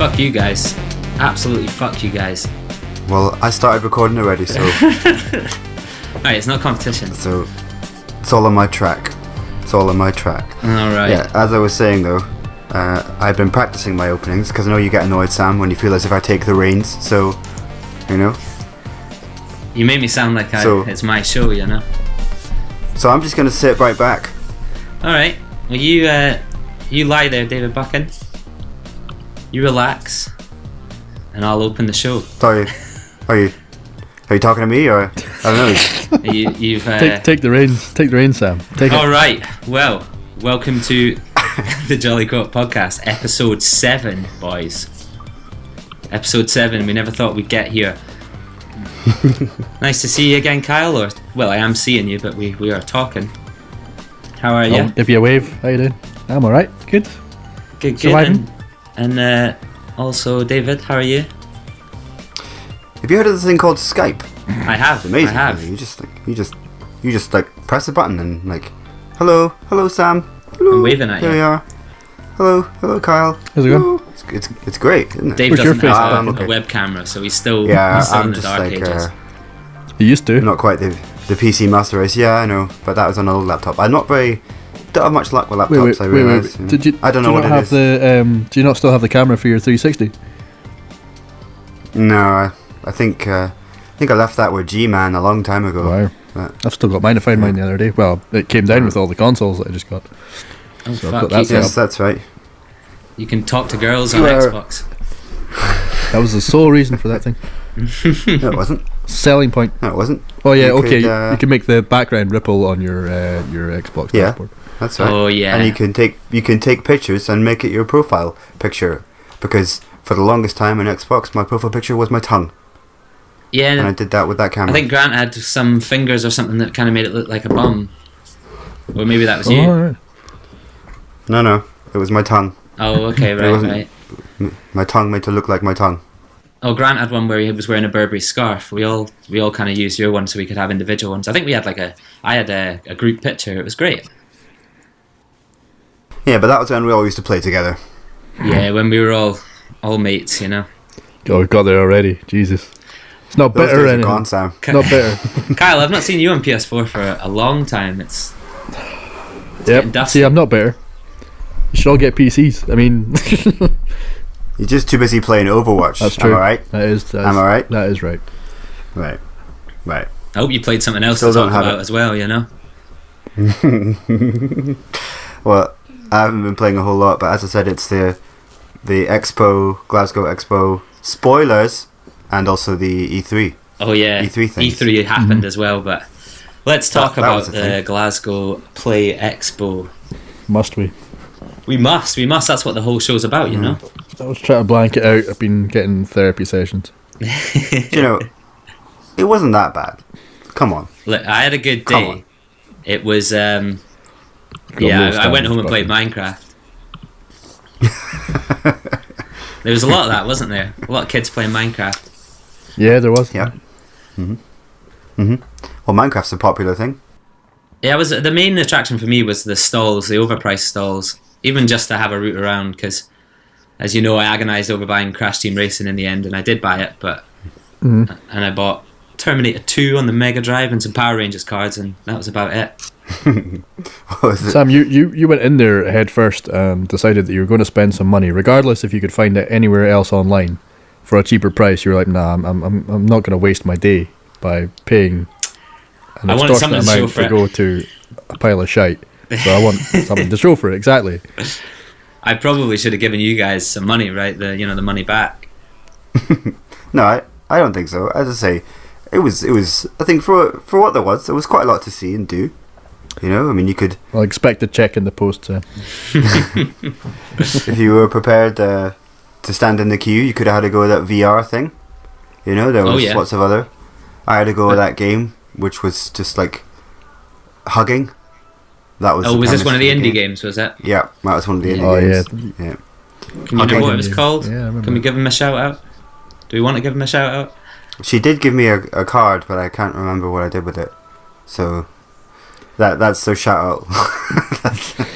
fuck you guys. Absolutely fuck you guys. Well, I started recording already, so... Alright, it's not competition. So, it's all on my track. It's all on my track. Alright. Yeah, as I was saying though, I've been practicing my openings, because I know you get annoyed, Sam, when you feel as if I take the reins, so, you know. You made me sound like it's my show, you know. So I'm just going to sit right back. Alright, well you lie there, David Buchan. You relax, and I'll open the show. Sorry, are you talking to me, or I don't know? You've take the reins. Take the reins, Sam. Take it. All right. Well, welcome to the Jolly Co-op Podcast, episode 7, boys. Episode 7. We never thought we'd get here. Nice to see you again, Kyle. Or well, I am seeing you, but we are talking. How are you? Give you a wave. How you doing? I'm all right. Good. Good. Surviving. And also, David, how are you? Have you heard of this thing called Skype? I have. It's amazing. I have. You just press a button and like, hello Sam. Hello. I'm waving at you. Here we are. Hello Kyle. How's it going? It's great, isn't it? Dave What's your doesn't have face? a web camera, so he's still I'm in the just dark like ages. You used to. not quite the PC master race. Yeah, I know, but that was on an old laptop. Don't have much luck with laptops. I realise. Did you? I don't know what it is. Do you not still have the camera for your 360? No, I think I left that with G-Man a long time ago. Wow. I've still got mine. I found mine the other day. Well, it came down with all the consoles that I just got. Oh, So I've fuck. got that set Yes, up. that's right. You can talk to girls on You are- Xbox. That was the sole reason for that thing. No, it wasn't. Selling point. No, it wasn't. Oh yeah, You okay. could, You can make the background ripple on your Xbox Yeah. dashboard. That's right. Oh yeah. And you can take pictures and make it your profile picture, because for the longest time on Xbox, my profile picture was my tongue, and I Yeah. did that with that camera. I think Grant had some fingers or something that kind of made it look like a bum. Or maybe that was Oh, you. alright. No, it was my tongue. Oh, okay, It wasn't- right. My tongue made to look like my tongue. Oh, Grant had one where he was wearing a Burberry scarf. We all kind of used your one so we could have individual ones. I think we had I had a group picture. It was great. Yeah, but that was when we all used to play together. Yeah, when we were all mates, you know. Oh, we got there already. Jesus. It's not Those bitter days or are anything. gone, Sam. Not bitter. Kyle, I've not seen you on PS4 for a long time. It's getting Yep. dusty. See, I'm not bitter. You should all get PCs. I mean, You're just too busy playing Overwatch. that's true. Am I right? That is. Am I right? That is right. Right. I hope you played something else Still to don't talk have about it. as well, you know. Well, I haven't been playing a whole lot, but as I said, it's the Expo, Glasgow Expo spoilers, and also the E3. Oh yeah, E3 things. E3 happened as well, but let's talk That about was a the thing. Glasgow Play Expo. Must we? We must. That's what the whole show's about, you know. I was trying to blank it out. I've been getting therapy sessions. You know, it wasn't that bad. Come on. Look, I had a good Come day. on. It was Got yeah. low I went home and standards, played Minecraft. There was a lot of that, wasn't there? A lot of kids playing Minecraft. Yeah, there was. Yeah. Well, Minecraft's a popular thing. Yeah, the main attraction for me was the stalls, the overpriced stalls. Even just to have a route around, because as you know, I agonised over buying Crash Team Racing in the end, and I did buy it, but and I bought Terminator 2 on the Mega Drive and some Power Rangers cards, and that was about it. What was it? Sam, you went in there head first and decided that you were going to spend some money, regardless if you could find it anywhere else online for a cheaper price. You were like, nah, I'm not going to waste my day by paying an I wanted something extortionate to show amount for to it. go to a pile of shite. So I want something to show for it. Exactly. I probably should have given you guys some money, right? The money back. No, I don't think so. As I say, it was. I think for what there was quite a lot to see and do. You know, I mean, you could, I'll expect a check in the post. if you were prepared to stand in the queue, you could have had to go with that VR thing. You know, there Oh, was yeah. lots of other. I had to go with that game, which was just like hugging. That was. Oh, the was this premise one of for the indie game. games? Was it? Yeah, that was one of the indie Oh, games. yeah. Yeah. Can you know what it was Yeah. called? Yeah, I remember. Can we give him a shout out? Do we want to give him a shout out? She did give me a card, but I can't remember what I did with it. So that's the shout out.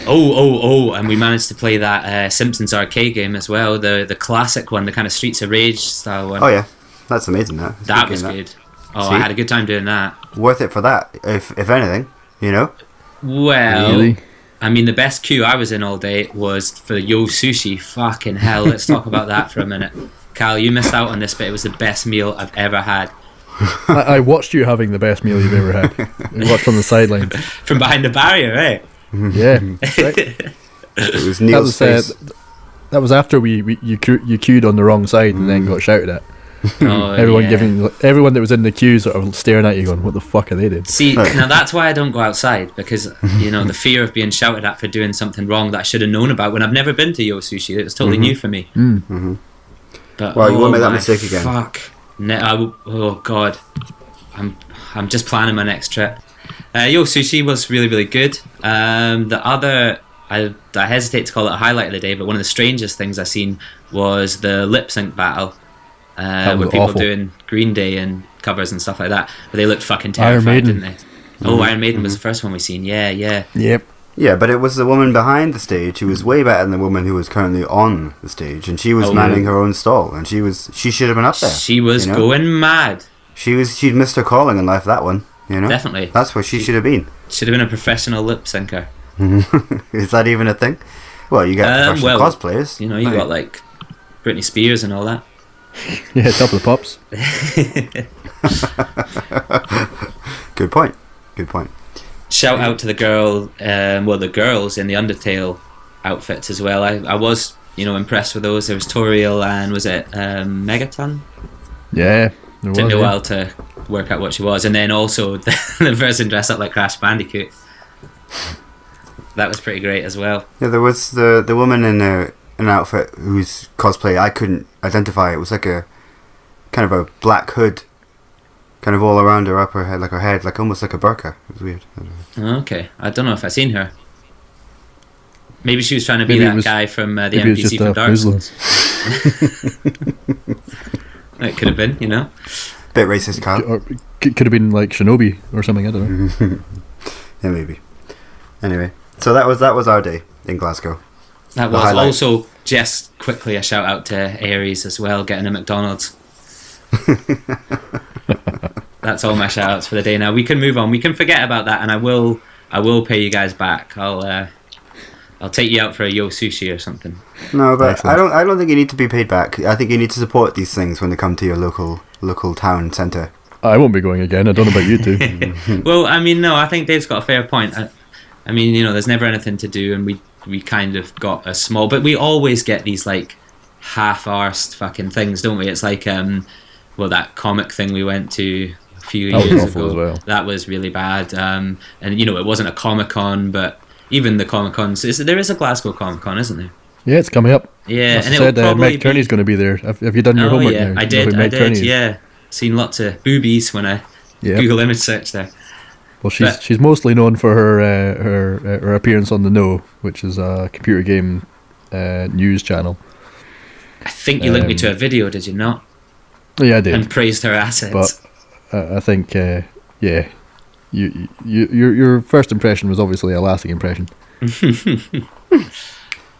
And we managed to play that Simpsons arcade game as well, the classic one, the kind of Streets of Rage style one. Oh yeah, that's amazing. That's a That good was game, good. Oh, See? I had a good time doing that. Worth it for that, if anything, you know. Well, Really? I mean, the best queue I was in all day was for Yo Sushi. Fucking hell, let's talk about that for a minute. Cal, you missed out on this, but it was the best meal I've ever had. I watched you having the best meal you've ever had. I watched from the sidelines. From behind the barrier, eh? Yeah. Right. It was Neil's face. That was after you queued on the wrong side and then got shouted at. Oh, Everyone that was in the queue sort of staring at you going, what the fuck are they doing? See, now that's why I don't go outside, because, you know, the fear of being shouted at for doing something wrong that I should have known about when I've never been to Yo Sushi. It was totally new for me. But, Well, you won't make that my mistake again. Fuck. Oh, God. I'm just planning my next trip. Yo Sushi was really, really good. The other... I hesitate to call it a highlight of the day, but one of the strangest things I seen was the lip sync battle. That was where people awful. doing Green Day and covers and stuff like that, but they looked fucking Iron terrified, Maiden. didn't they? Oh, Iron Maiden was the first one we seen. Yeah. Yep. Yeah, but it was the woman behind the stage who was way better than the woman who was currently on the stage, and she was Oh, manning yeah. her own stall, and she should have been up there. She was you know? going mad. She'd missed her calling in life, that one. You know, Definitely. That's where she should have been. Should have been a professional lip syncer. Is that even a thing? Well, you get professional well, cosplayers. You know, you got like Britney Spears and all that. Yeah, top of the pops. Good point. Good point. Shout out to the the girls in the Undertale outfits as well. I was, impressed with those. There was Toriel and was it Megaton? Yeah. There Took was, me a yeah. while to work out what she was, and then also the person dressed up like Crash Bandicoot. That was pretty great as well. Yeah, there was the woman in an outfit whose cosplay I couldn't identify. It was like a kind of a black hood, kind of all around her upper head, like almost like a burqa. It was weird. I don't know. Okay, I don't know if I've seen her. Maybe she was trying to be Maybe it that was- guy from the Maybe it was NPC just from a Dark Muslim. Souls. It could have been, Bit racist, Carl. Or could have been like Shinobi or something, I don't know. Yeah, maybe. Anyway, so that was our day in Glasgow. That The was highlight. also just quickly a shout out to Aries as well, getting a McDonald's. That's all my shout outs for the day. Now we can move on. We can forget about that, and I will pay you guys back. I'll take you out for a Yo Sushi or something. No, but Excellent. I don't think you need to be paid back. I think you need to support these things when they come to your local town centre. I won't be going again. I don't know about you two. Well, I mean, no, I think Dave's got a fair point. I mean, there's never anything to do, and we kind of got a small, but we always get these like half-arsed fucking things, don't we? It's like that comic thing we went to a few That was years awful ago. as well. That was really bad. And it wasn't a Comic-Con, but even the Comic-Cons, there is a Glasgow Comic-Con, isn't there? Yeah, it's coming up. Yeah, I and it'll said probably Meg Turney's going to be there. Have you done your Oh homework yeah, now? I Do you know did. who Meg Turney is? Yeah, seen lots of boobies when I Yeah. Google image search there. Well, But- she's mostly known for her appearance on The Know, which is a computer game news channel. I think you linked me to a video, did you not? Yeah, I did. And praised her assets. But I think, yeah, your first impression was obviously a lasting impression.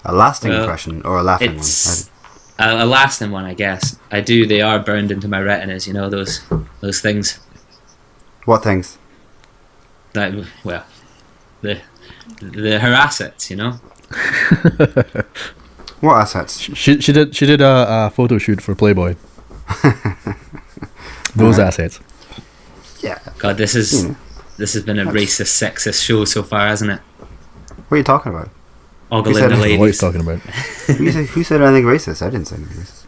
A lasting Well, impression or a laughing one? It's a lasting one, I guess. They are burned into my retinas. Those things. What things? That her assets. What assets? She did a photo shoot for Playboy. Those assets. Yeah. God, this has been a racist, sexist show so far, hasn't it? What are you talking about? Ogling said- the What he's ladies. talking about. Who said anything racist? I didn't say anything racist.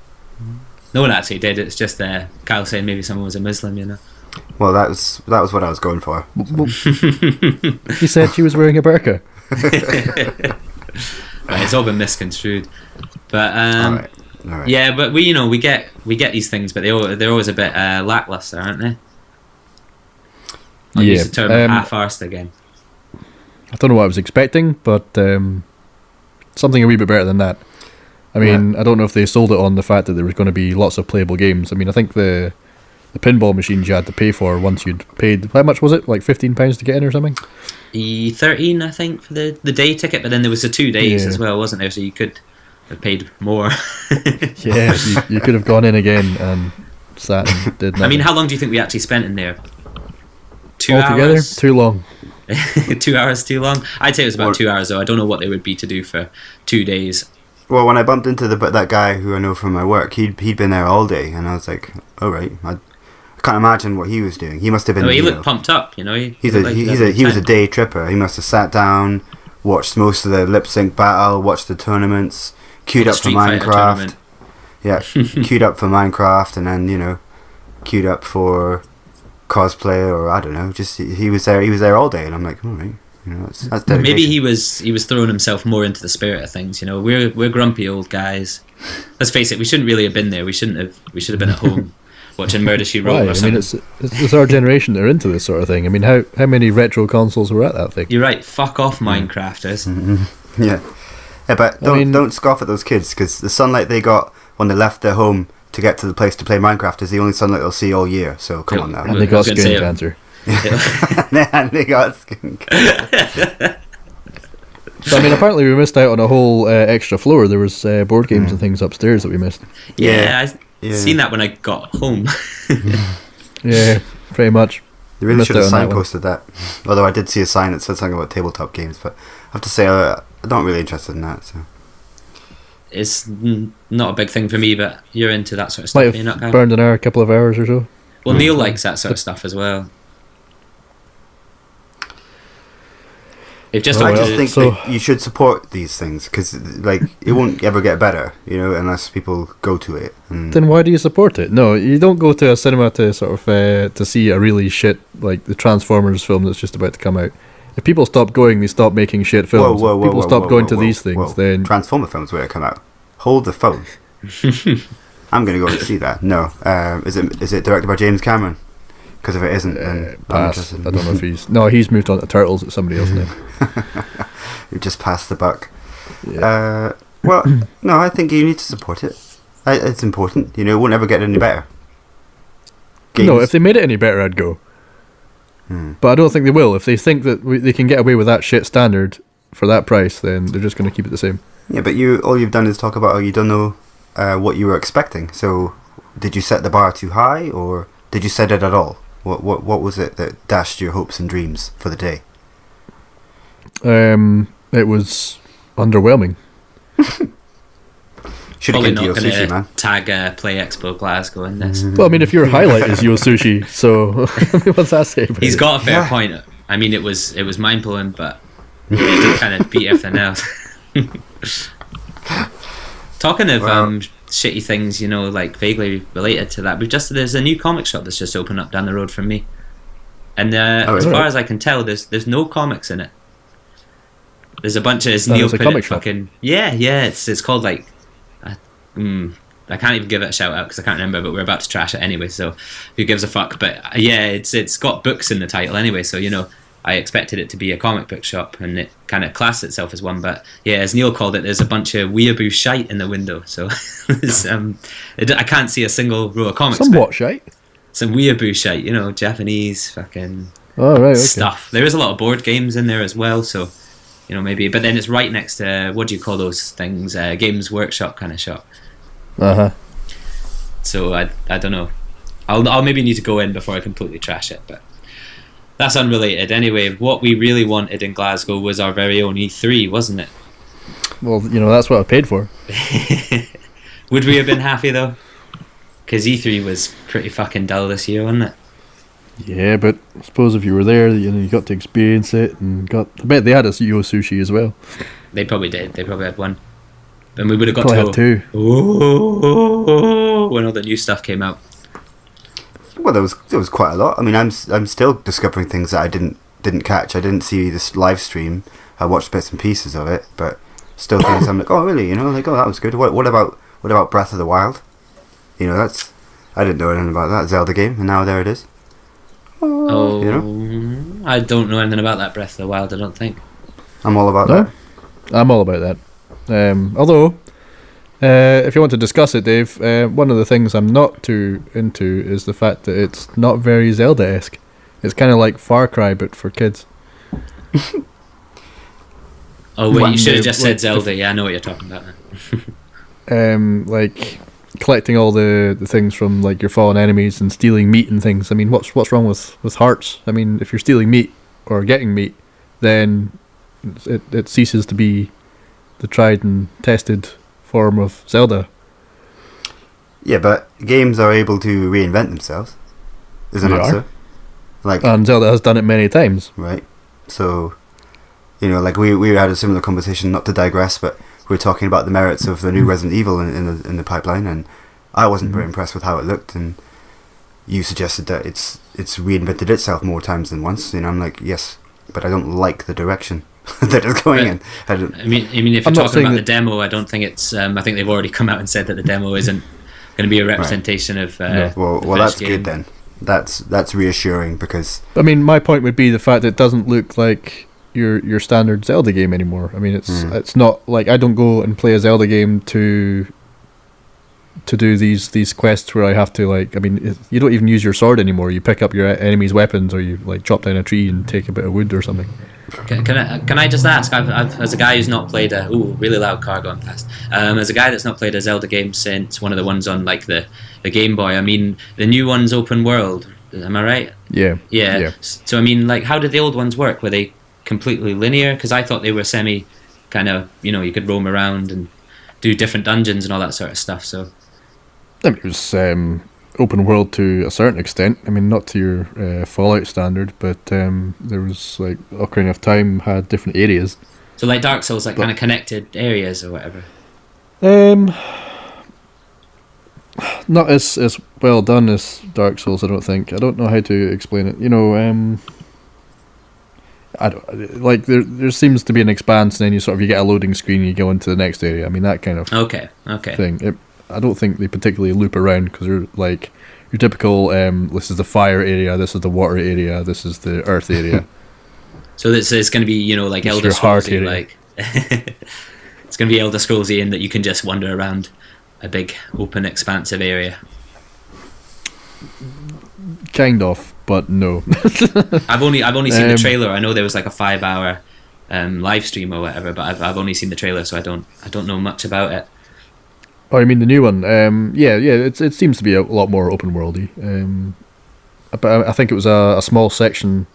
No one actually did. It's just Kyle saying maybe someone was a Muslim. Well, that was what I was going for. He said she was wearing a burqa. Right, it's all been misconstrued. But All right. yeah, but we get these things, but they're always a bit lackluster, aren't they? I'll use the term half-arsed again. I don't know what I was expecting, but something a wee bit better than that. I mean, I don't know if they sold it on the fact that there was going to be lots of playable games. I mean, I think the the pinball machines you had to pay for once you'd paid. How much was it? Like £15 to get in or something? 13, I think, for the day ticket, but then there was the 2 days Yeah. as well, wasn't there? So you could have paid more. Yeah, you could have gone in again and sat and did nothing. I mean, how long do you think we actually spent in there? 2 altogether, hours? too long. 2 hours too long? I'd say it was about Or- 2 hours, though. I don't know what they would be to do for 2 days. Well, when I bumped into that guy who I know from my work, he'd been there all day, and I was like, all right. I can't imagine what he was doing. He must have been. No, he you looked know, pumped up, you know. he was a day tripper. He must have sat down, watched most of the lip sync battle, watched the tournaments, queued up for Street Fighter Minecraft. tournament. Yeah, queued up for Minecraft, and then queued up for cosplay, or I don't know. Just he was there. He was there all day, and I'm like, all right, that's dedication. Maybe he was throwing himself more into the spirit of things. You know, we're grumpy old guys. Let's face it, we shouldn't really have been there. We should have been at home watching Murder She Wrote Why? or I mean, something. it's our generation that are into this sort of thing. I mean, how many retro consoles were at that thing? You're right. Fuck off, Minecrafters. Yeah, but don't scoff at those kids, because the sunlight they got when they left their home to get to the place to play Minecraft is the only sunlight they'll see all year. So come on now. And they got I was gonna skin say, cancer. And they got skin cancer. So, I mean, apparently we missed out on a whole extra floor. There was board games and things upstairs that we missed. Yeah, Yeah. I seen that when I got home. Yeah, pretty much. They really Missed should have out on that one. signposted that. Although I did see a sign that said something about tabletop games, but I have to say I'm not really interested in that. So It's not a big thing for me, but you're into that sort of Might stuff. You're not, have Kyle? burned an hour, a couple of hours or so. Well, Neil likes that sort of stuff as well. They've just Oh, I well. just think So- that you should support these things, because it won't ever get better, unless people go to it. And Then why do you support it? No, you don't go to a cinema to sort of to see a really shit like the Transformers film that's just about to come out. If people stop going, they stop making shit films. If people stop going to these things, then Transformer films where it come out. Hold the phone. I'm gonna go and see that. No, is it directed by James Cameron? Because if it isn't, then I'm pass. interested. I don't know if he's moved on to Turtles. It's somebody else now. You just passed the buck. Yeah. Well, no, I think you need to support it. It's important. It won't ever get any better. No, if they made it any better, I'd go. But I don't think they will. If they think that they can get away with that shit standard for that price, then they're just going to keep it the same. Yeah, but all you've done is talk about how you don't know what you were expecting. So, did you set the bar too high, or did you set it at all? What was it that dashed your hopes and dreams for the day? It was underwhelming. Should have Probably given not Yo going Sushi, man. to tag Play Expo Glasgow in this. Well, I mean, if your highlight is Yo Sushi, so what's that say about He's it? got a fair Yeah. point. I mean, it was mind blowing, but it kind of beat everything else. Talking of Well- shitty things, like vaguely related to that, there's a new comic shop that's just opened up down the road from me, and as really? far as I can tell, there's no comics in it. There's a bunch of Oh, Neil it's a put comic it shop. fucking it's called like I can't even give it a shout out because I can't remember, but we're about to trash it anyway, so who gives a fuck? But yeah, it's got books in the title anyway, so I expected it to be a comic book shop, and it kind of classed itself as one. But yeah, as Neil called it, there's a bunch of weeaboo shite in the window, so I can't see a single row of comics. Somewhat shite. but some weeaboo shite, Japanese fucking Oh, right, okay. stuff. There is a lot of board games in there as well, so maybe. But then it's right next to what do you call those things? Games Workshop kind of shop. Uh-huh. So I don't know. I'll maybe need to go in before I completely trash it, but that's unrelated. Anyway, what we really wanted in Glasgow was our very own E3, wasn't it? Well, that's what I paid for. Would we have been happy though? Because E3 was pretty fucking dull this year, wasn't it? Yeah, but I suppose if you were there, you got to experience it and I bet they had a Yo Sushi as well. They probably did. They probably had one. And we would have got Probably to had two. oh, when all the new stuff came out. Well, there was quite a lot. I mean, I'm still discovering things that I didn't catch. I didn't see this live stream. I watched bits and pieces of it, but still things I'm like, oh really? That was good. What about Breath of the Wild? I didn't know anything about that Zelda game, and now there it is. Oh, you I don't know anything about that Breath of the Wild. I don't think. I'm all about No? that. I'm all about that. Although, If you want to discuss it, Dave, one of the things I'm not too into is the fact that it's not very Zelda-esque. It's kind of like Far Cry, but for kids. Oh wait, One you should have day, just said Zelda. Yeah, I know what you're talking about. Like collecting all the things from like your fallen enemies and stealing meat and things. I mean, what's wrong with hearts? I mean, if you're stealing meat or getting meat, then it ceases to be the tried and tested form of Zelda. Yeah, but games are able to reinvent themselves. Isn't They it are. so? Like, And Zelda has done it many times. right? So, like we had a similar conversation. Not to digress, but we were talking about the merits of the new Resident Evil in the pipeline, and I wasn't very impressed with how it looked. And you suggested that it's reinvented itself more times than once. I'm like, yes, but I don't like the direction that it's going in. I mean, if you're I'm not talking saying about the that- demo, I don't think it's. I think they've already come out and said that the demo isn't going to be a representation of. No. Well, the that's finished game. good then. That's reassuring because I mean, my point would be the fact that it doesn't look like your standard Zelda game anymore. I mean, it's not like I don't go and play a Zelda game to do these quests where I have to like. I mean, you don't even use your sword anymore. You pick up your enemy's weapons, or you like chop down a tree and take a bit of wood or something. Can I just ask? I've as a guy who's not played a really loud car going past. As a guy that's not played a Zelda game since one of the ones on like the Game Boy. I mean, the new one's open world. Am I right? Yeah. Yeah. So I mean, like, how did the old ones work? Were they completely linear? Because I thought they were semi, kind of. You could roam around and do different dungeons and all that sort of stuff. So. I mean, it was open world to a certain extent. I mean, not to your Fallout standard, but there was like Ocarina of Time had different areas. So like Dark Souls, like kind of connected areas or whatever. Not as well done as Dark Souls, I don't think. I don't know how to explain it. I don't like there seems to be an expanse, and then you get a loading screen, and you go into the next area. I mean, that kind of Okay. thing. I don't think they particularly loop around because you're like your typical. This is the fire area. This is the water area. This is the earth area. So it's going to be like It's Elder your heart Scrollsy, area. like it's going to be Elder Scrollsy in that you can just wander around a big open expansive area. Kind of, but no. I've only seen the trailer. I know there was like a 5-hour live stream or whatever, but I've only seen the trailer, so I don't know much about it. Oh, I mean the new one. Yeah. It seems to be a lot more open worldy. But I think it was a small section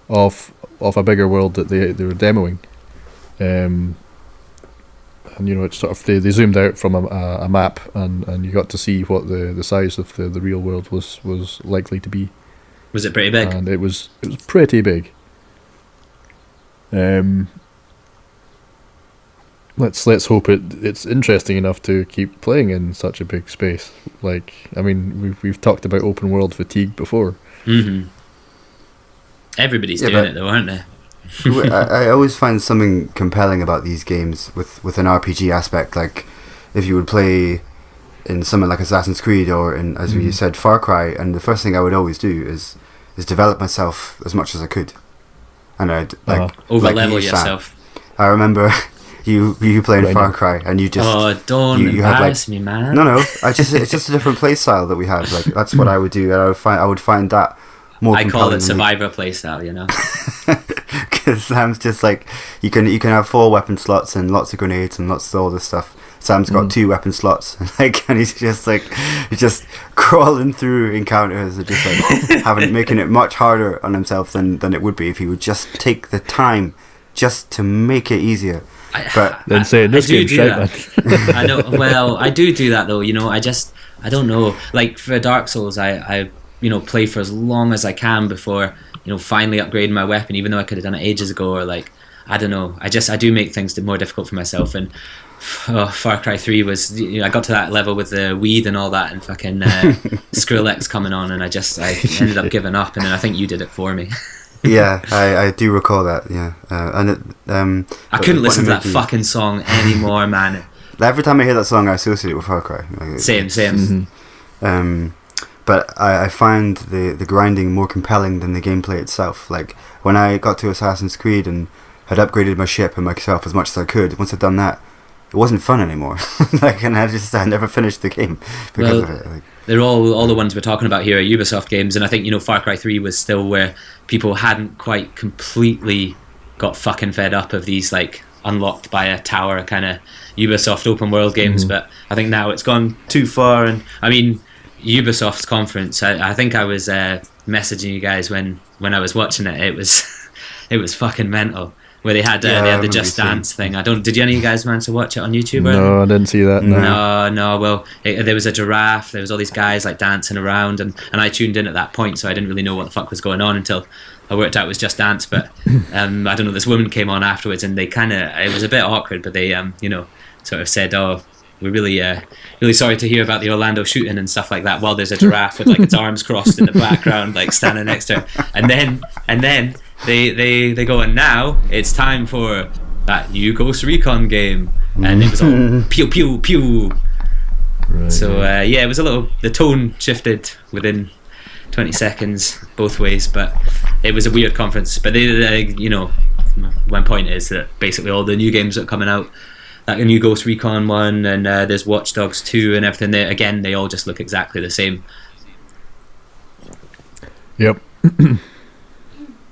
of a bigger world that they were demoing. And it's sort of they zoomed out from a map, and you got to see what the size of the real world was likely to be. Was it pretty big? And it was pretty big. Let's hope it's interesting enough to keep playing in such a big space. Like, I mean, we've talked about open world fatigue before. Mm-hmm. Everybody's doing it though, aren't they? I always find something compelling about these games with an RPG aspect. Like, if you would play in something like Assassin's Creed or in, as we said, Far Cry, and the first thing I would always do is develop myself as much as I could, and I'd over level you, Sam. yourself. I remember you playing Right. Far Cry, and you just Don't you had, embarrass me, man. no. It's just a different play style that we had. Like, that's what I would do, and I would find that more. I call it compelling than survivor playstyle, because Sam's just like you can have 4 weapon slots and lots of grenades and lots of all this stuff. Sam's got 2 weapon slots, and he's just crawling through encounters and just like making it much harder on himself than it would be if he would just take the time just to make it easier. But Then say this do game's do shite, that. man. I know. Well, I do that though. I don't know. Like for Dark Souls, I play for as long as I can before finally upgrading my weapon, even though I could have done it ages ago. Or like, I don't know. I do make things more difficult for myself. And Far Cry 3 was, I got to that level with the weed and all that, and fucking Skrillex coming on, and I ended up giving up. And then I think you did it for me. yeah, I do recall that. Yeah, I couldn't listen to that fucking song anymore, man. Every time I hear that song, I associate it with Far Cry. Like, Same. Mm-hmm. But I find the grinding more compelling than the gameplay itself. Like, when I got to Assassin's Creed and had upgraded my ship and myself as much as I could, once I'd done that, it wasn't fun anymore. Like, and I never finished the game because of it. Like, they're all the ones we're talking about here are Ubisoft games, and I think Far Cry 3 was still where people hadn't quite completely got fucking fed up of these like unlocked by a tower kind of Ubisoft open world games. But I think now it's gone too far, and I mean Ubisoft's conference. I think I was messaging you guys when I was watching it. It was fucking mental. Where they had the Just Dance thing. Did any of you guys manage to watch it on YouTube? No, I didn't see that. No. Well, there was a giraffe. There was all these guys like dancing around, and I tuned in at that point, so I didn't really know what the fuck was going on until I worked out it was Just Dance. But I don't know. This woman came on afterwards, and they it was a bit awkward, but they sort of said, "Oh, we're really sorry to hear about the Orlando shooting and stuff like that." While there's a giraffe with like its arms crossed in the background, like standing next to her, and then. They go, and now it's time for that new Ghost Recon game, and it was all pew pew pew. Right. So it was the tone shifted within 20 seconds both ways, but it was a weird conference. But one point is that basically all the new games that are coming out, like a new Ghost Recon one, and there's Watch Dogs 2 and everything. They all just look exactly the same. Yep.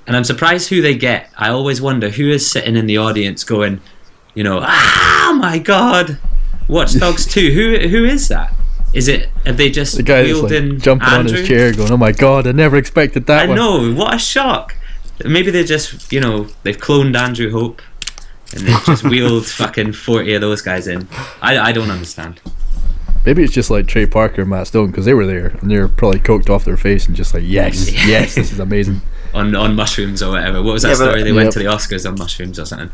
And I'm surprised who they get. I always wonder who is sitting in the audience going, oh my god, Watch Dogs 2. Who is that? Have they just the guy that's like jumping on his chair going, oh my god, I never expected that one. I know, what a shock. Maybe they just, they've cloned Andrew Hope and they've just wheeled fucking 40 of those guys in. I don't understand. Maybe it's just like Trey Parker and Matt Stone, because they were there and they were probably coked off their face and just like, yes, this is amazing. On mushrooms or whatever. What was that story? They went to the Oscars on mushrooms or something.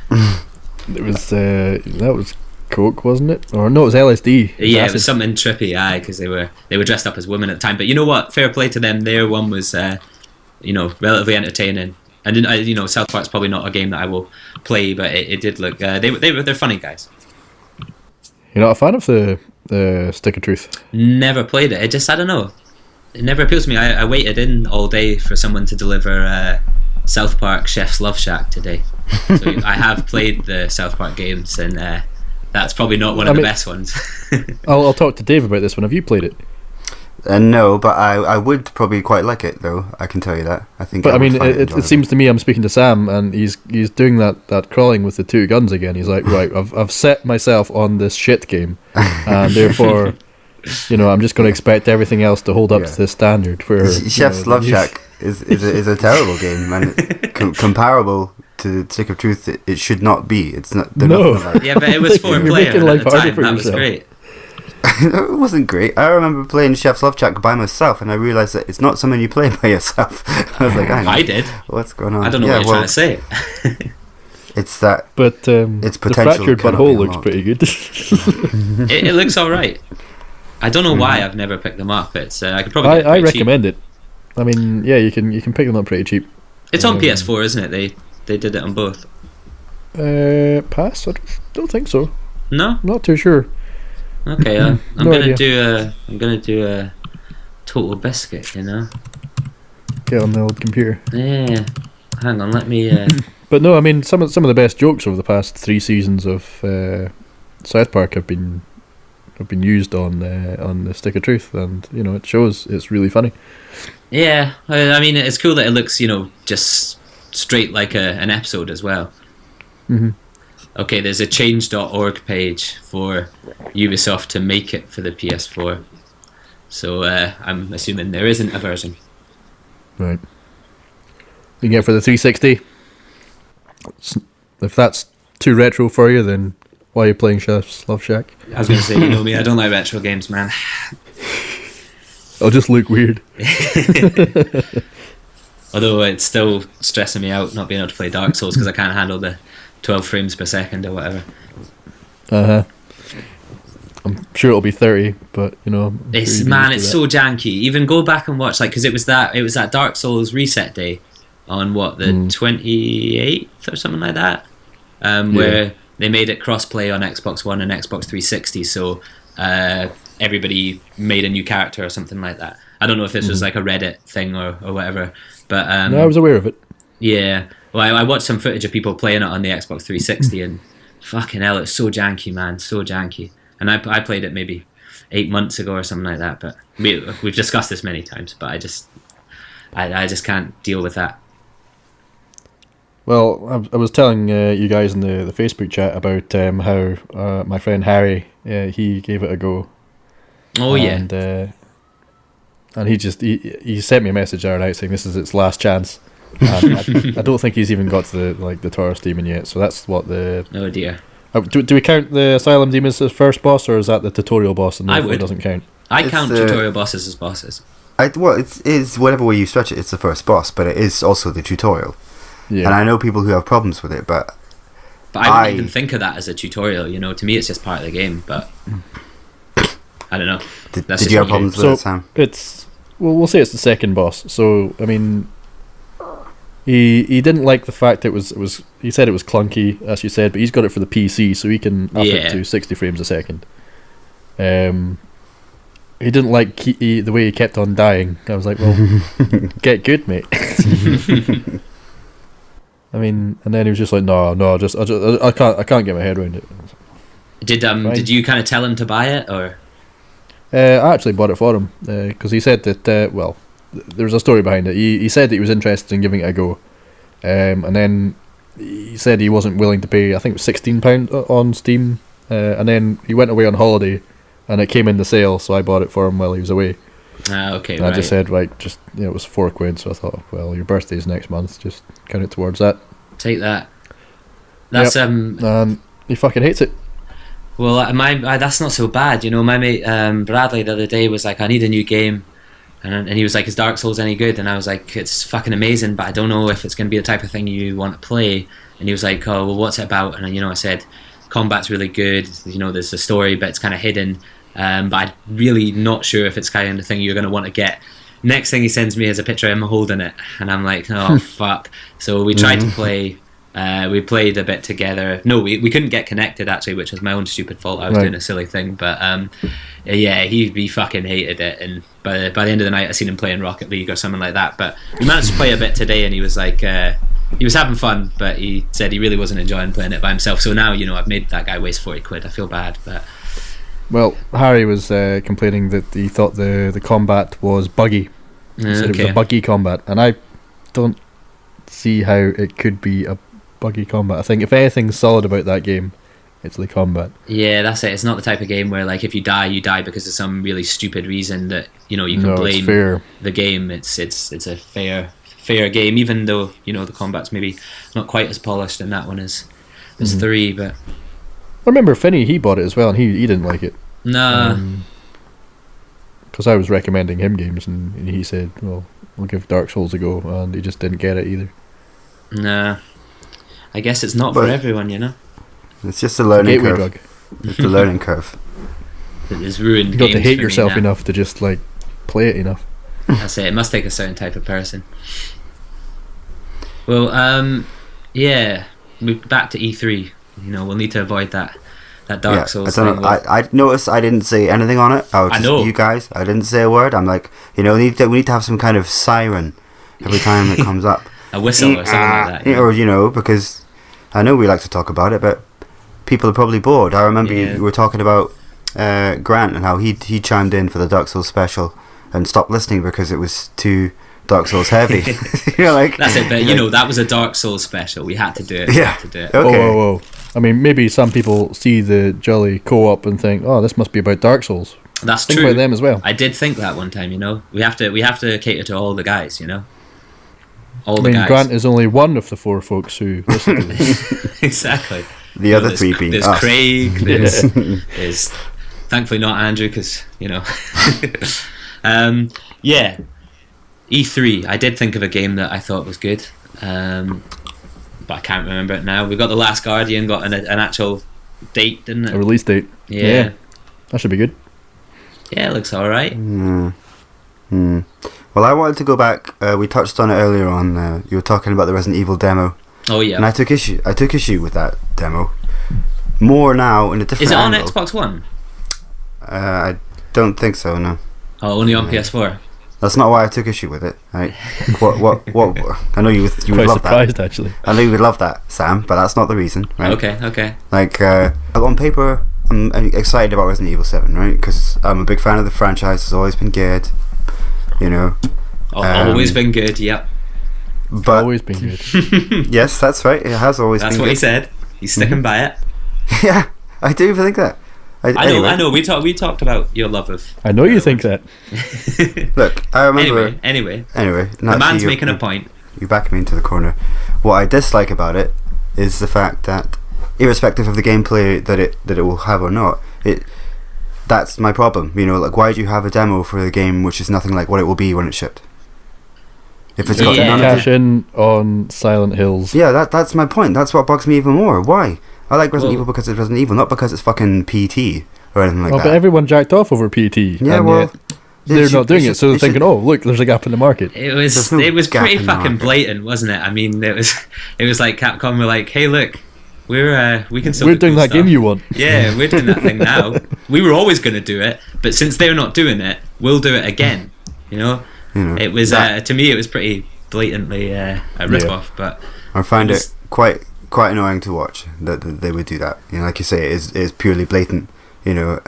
It was that was coke, wasn't it? Or no, it was LSD. It was something trippy. Because they were dressed up as women at the time. But you know what? Fair play to them. Their one was relatively entertaining. And South Park's probably not a game that I will play, but it did look. They're funny guys. You're not a fan of the Stick of Truth? Never played it. It just, I don't know. It never appeals to me. I waited in all day for someone to deliver South Park Chef's Love Shack today. So I have played the South Park games, and that's probably not one of the best ones. I'll talk to Dave about this one. Have you played it? No, but I would probably quite like it, though. I can tell you that. I think. But I mean, it seems to me, I'm speaking to Sam, and he's doing that crawling with the two guns again. He's like, right, I've set myself on this shit game, and therefore, I'm just going to expect everything else to hold up to this standard. Where Chef's Love Shack is a terrible game, and comparable to Stick of Truth, it should not be. It's not. No. Yeah, but it was 4-player at the time. That was great. It wasn't great. I remember playing Chef's Love Shack by myself, and I realised that it's not something you play by yourself. I was like, I did. What's going on? I don't know what you're trying to say. It's that. But its the potential fractured butthole looks pretty good. It looks all right. I don't know why I've never picked them up. It's I could probably. Get it I recommend it. I mean, yeah, you can pick them up pretty cheap. It's on PS4, isn't it? They did it on both. Pass? I don't think so. No, not too sure. Okay, I'm gonna do a Total Biscuit. Get on the old computer. Yeah, hang on, let me. But no, I mean some of the best jokes over the past 3 seasons of South Park have been used on the Stick of Truth, and it shows it's really funny. Yeah, I mean it's cool that it looks just straight like an episode as well. Mm-hmm. Okay, there's a change.org page for Ubisoft to make it for the PS4. So I'm assuming there isn't a version. Right. You can get it for the 360. If that's too retro for you, then why are you playing Chef's Love Shack? I was going to say, you know me, I don't like retro games, man. It'll just look weird. Although it's still stressing me out not being able to play Dark Souls because I can't handle the 12 frames per second or whatever. I'm sure it'll be 30, but it's so janky. Even go back and watch, because it was that Dark Souls reset day on the 28th or something like that, where they made it cross-play on Xbox One and Xbox 360, so everybody made a new character or something like that. I don't know if this was like a Reddit thing or whatever, but no, I was aware of it. Yeah, well, I watched some footage of people playing it on the Xbox 360, and fucking hell, it's so janky, man, so janky. And I played it maybe 8 months ago or something like that. But we've discussed this many times. But I just can't deal with that. Well, I was telling you guys in the Facebook chat about how my friend Harry, he gave it a go. Oh and, and he sent me a message the other night saying this is its last chance. And I don't think he's even got to the Taurus demon yet. So that's what the. Oh dear. Do we count the Asylum demon as the first boss, or is that the tutorial boss and I therefore would. it doesn't count? I count tutorial bosses as bosses. Well, it's whatever way you stretch it. It's the first boss, but it is also the tutorial. Yeah. And I know people who have problems with it, but I wouldn't even think of that as a tutorial. To me, it's just part of the game. But I don't know. Did you have problems with it, Sam? We'll say it's the second boss. So I mean, he didn't like the fact it was. He said it was clunky, as you said, but he's got it for the PC, so he can up it to 60 frames a second. He didn't like the way he kept on dying. I was like, well, get good, mate. I mean, and then he was just like, no, I can't get my head around it. Did you kind of tell him to buy it, or? I actually bought it for him because he said that. There's a story behind it. He said that he was interested in giving it a go, and then he said he wasn't willing to pay. I think it was £16 on Steam, and then he went away on holiday, and it came in the sale, so I bought it for him while he was away. Okay. And I just said, right, just it was £4, so I thought, well, your birthday's next month, just count it towards that. Take that. That's And he fucking hates it. Well, that's not so bad. My mate Bradley the other day was like, I need a new game, and he was like, is Dark Souls any good? And I was like, it's fucking amazing, but I don't know if it's going to be the type of thing you want to play. And he was like, oh, well, what's it about? And I said, combat's really good. There's a story, but it's kind of hidden. But I'm really not sure if it's kind of thing you're going to want to get. Next thing he sends me is a picture of him holding it, and I'm like, oh fuck. So we tried to play. We played a bit together. No, we couldn't get connected actually, which was my own stupid fault. I was doing a silly thing, but yeah, he fucking hated it. And by the end of the night, I seen him playing Rocket League or something like that. But we managed to play a bit today, and he was like, he was having fun, but he said he really wasn't enjoying playing it by himself. So now I've made that guy waste £40. I feel bad, but. Well, Harry was complaining that he thought the combat was buggy. He said it was a buggy combat, and I don't see how it could be a buggy combat. I think if anything's solid about that game, it's the combat. Yeah, that's it. It's not the type of game where, like, if you die because of some really stupid reason that you can blame the game. It's a fair game, even though the combat's maybe not quite as polished in that one as 3. But I remember Finney, he bought it as well, and he didn't like it. Nah. Because I was recommending him games, and he said, well, we'll give Dark Souls a go, and he just didn't get it either. Nah. I guess it's not for everyone, It's just a learning curve. Drug. It's a learning curve. It is ruined. You got to hate yourself enough to just, like, play it enough. That's it. It must take a certain type of person. Well, yeah. Back to E3. We'll need to avoid that Dark Souls I don't know. I noticed I didn't say anything on it. I know you guys. I didn't say a word. I'm like, we need to have some kind of siren every time it comes up. A whistle or something like that. Yeah. Or because I know we like to talk about it, but people are probably bored. I remember you were talking about Grant and how he chimed in for the Dark Souls special and stopped listening because it was too Dark Souls heavy. That's it. But that was a Dark Souls special. We had to do it. Yeah. We had to do it. Okay. Whoa. I mean, maybe some people see the Jolly co-op and think, "Oh, this must be about Dark Souls." That's Think true. about them as well. I did think that one time. We have to cater to all the guys. All I the mean, guys. Grant is only one of the 4 folks who listen to this. Exactly. The other 3 being there's us. Craig. There's thankfully not Andrew because yeah. E3. I did think of a game that I thought was good. But I can't remember it now. We got The Last Guardian, got an actual date, didn't it? A release date. Yeah. That should be good. Yeah, it looks alright. Well, I wanted to go back. We touched on it earlier on. You were talking about the Resident Evil demo. Oh yeah. And I took issue with that demo. More now in a different Is it angle. on Xbox One? I don't think so, no. Oh, only on PS4? That's not why I took issue with it. Right? What? I know you would Quite love that. surprised, actually. I know you would love that, Sam, but that's not the reason, right? Okay. Like, on paper, I'm excited about Resident Evil 7, right? Because I'm a big fan of the franchise. It's always been good, you know. Always been good. Yep. But Always been good. yes, that's right. It has always That's been what good. he said. He's sticking by it. Yeah, I do think that. I know. We talked about your love of. I know you think that. Look, I remember. Anyway, the man's making a point. You back me into the corner. What I dislike about it is the fact that, irrespective of the gameplay that it will have or not, that's my problem. You know, like, why do you have a demo for the game which is nothing like what it will be when it's shipped? If it's got Yeah. none of Cash in on Silent Hills. yeah, that's my point. That's what bugs me even more. Why? I like Resident Well- Evil because it's Resident Evil, not because it's fucking PT or anything like Oh, that. but everyone jacked off over PT. Yeah, and well, yet they're not doing it, so they're thinking, oh, "Oh, look, there's a gap in the market." It was There's no gap pretty in the fucking market. blatant, wasn't it? I mean, it was like Capcom were like, "Hey, look, we can still We're do doing cool that game stuff. you want. Yeah, we're doing that thing now. We were always going to do it, but since they're not doing it, we'll do it again." You know, it was that- to me, it was pretty blatantly a rip-off. But I find it it was- quite annoying to watch that they would do that. You know, like you say, it is purely blatant. You know,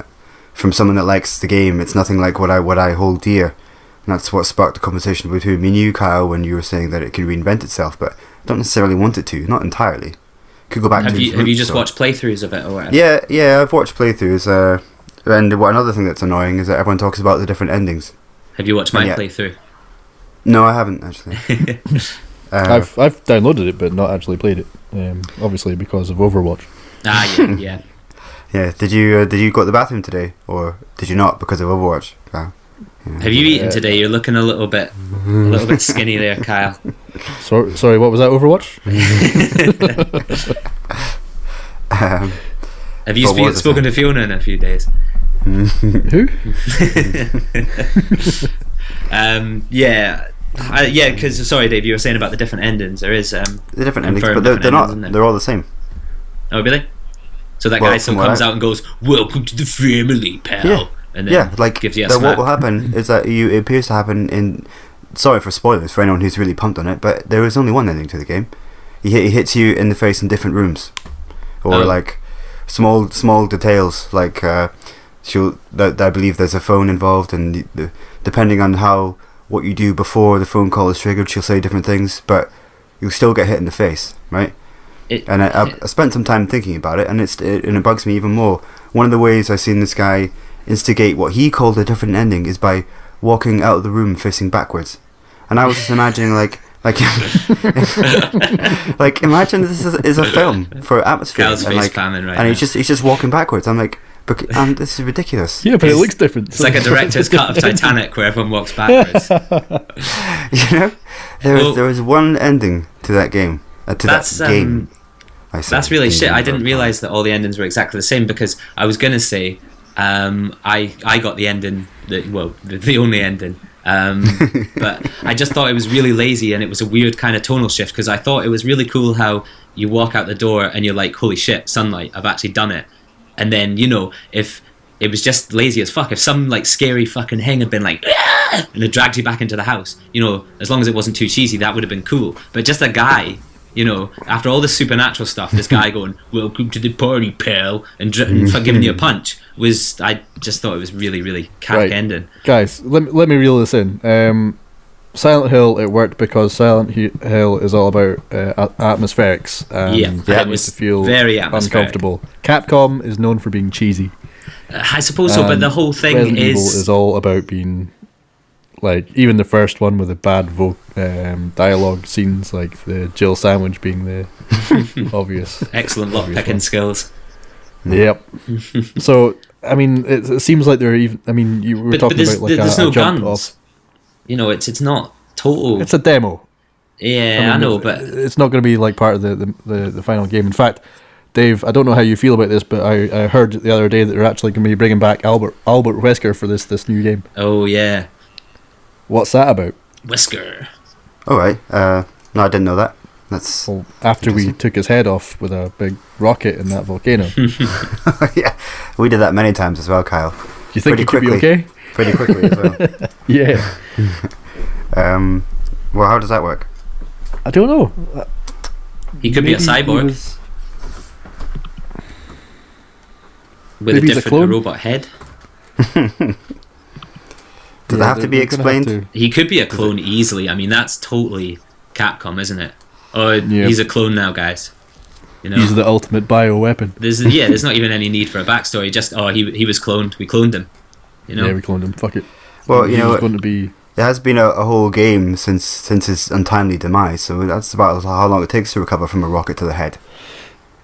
from someone that likes the game, it's nothing like what I hold dear. And that's what sparked the conversation between me and you, Kyle, when you were saying that it can reinvent itself, but I don't necessarily want it to. Not entirely. Could go back have to its you roots, just so. watched playthroughs of it or whatever? Yeah, I've watched playthroughs. And another thing that's annoying is that everyone talks about the different endings. Have you watched my Yeah. playthrough? No, I haven't actually. I've downloaded it, but not actually played it. Obviously because of Overwatch. Yeah. Yeah, did you go to the bathroom today, or did you not because of Overwatch? Kyle? Yeah. Have you eaten today? You're looking a little bit skinny there, Kyle. Sorry, what was that? Overwatch? Have you But what was I spoken to Fiona in a few days? Who? Yeah. Because sorry, Dave, you were saying about the different endings. There is The different endings, confirmed but they're different not. endings, isn't there? They're all the same. Oh, really? So that Well, guy still from what comes I- out and goes, "Welcome to the family, pal," Yeah. and then Yeah, like gives you a that. What smack. will happen is that it appears to happen in. Sorry for spoilers for anyone who's really pumped on it, but there is only one ending to the game. He hits you in the face in different rooms, or Oh. like small details like that I believe there's a phone involved, and depending on what you do before the phone call is triggered, she'll say different things, but you'll still get hit in the face, right? And I spent some time thinking about it, and it bugs me even more. One of the ways I've seen this guy instigate what he called a different ending is by walking out of the room facing backwards. And I was just imagining like like imagine this is a film for atmosphere, Kyle's and, face like, palming right and now. he's just walking backwards. I'm like, this is ridiculous. Yeah, but it looks different. It's like a director's cut of Titanic where everyone walks backwards. You know, there was one ending to that game. That's, that game. I say, That's really shit. I didn't game. realise that all the endings were exactly the same, because I was gonna say I got the ending, the only ending. But I just thought it was really lazy, and it was a weird kind of tonal shift, because I thought it was really cool how you walk out the door and you're like, holy shit, sunlight, I've actually done it. And then, if it was just lazy as fuck, if some like scary fucking thing had been like, "Ah!" and it dragged you back into the house, as long as it wasn't too cheesy, that would have been cool. But just a guy, after all this supernatural stuff, this guy going, "Welcome to the party, pal," and giving you a punch, I just thought it was really, really cack Right. ending. Guys, let me reel this in. Silent Hill, it worked because Silent Hill is all about atmospherics. And Yeah, it it makes was you feel very atmospheric. uncomfortable. Capcom is known for being cheesy. I suppose so, but And the whole thing Resident Evil is is all about being like, even the first one with the bad dialogue scenes, like the Jill sandwich being the obvious. excellent lock obvious picking one. skills. Yep. So I mean, it seems like they're even. I mean, you were But talking there's, about like there's a no jump guns. off. It's not total. It's a demo. Yeah, I mean, know, but it's not going to be like part of the final game. In fact, Dave, I don't know how you feel about this, but I heard the other day that they're actually going to be bringing back Albert Wesker for this new game. oh yeah, What's that about? Whisker. All right. No, I didn't know that. That's Well, after we took his head off with a big rocket in that volcano, do yeah. We did that many times as well, Kyle. you think Pretty he could be quickly. okay? pretty quickly as well. Yeah. Well, how does that work? I don't know. He could be a Maybe he cyborg was- with maybe a he's a different clone? robot head. Does it have to be they're gonna have explained? He could be a clone easily. I mean, that's totally Capcom, isn't it? Oh, Yeah. he's a clone now, guys. You know, He's the ultimate bio weapon. there's not even any need for a backstory. Just he was cloned. We cloned him. You know, Yeah, we cloned him. Fuck it. Well, He you know, was going to be. there has been a whole game since his untimely demise, so that's about how long it takes to recover from a rocket to the head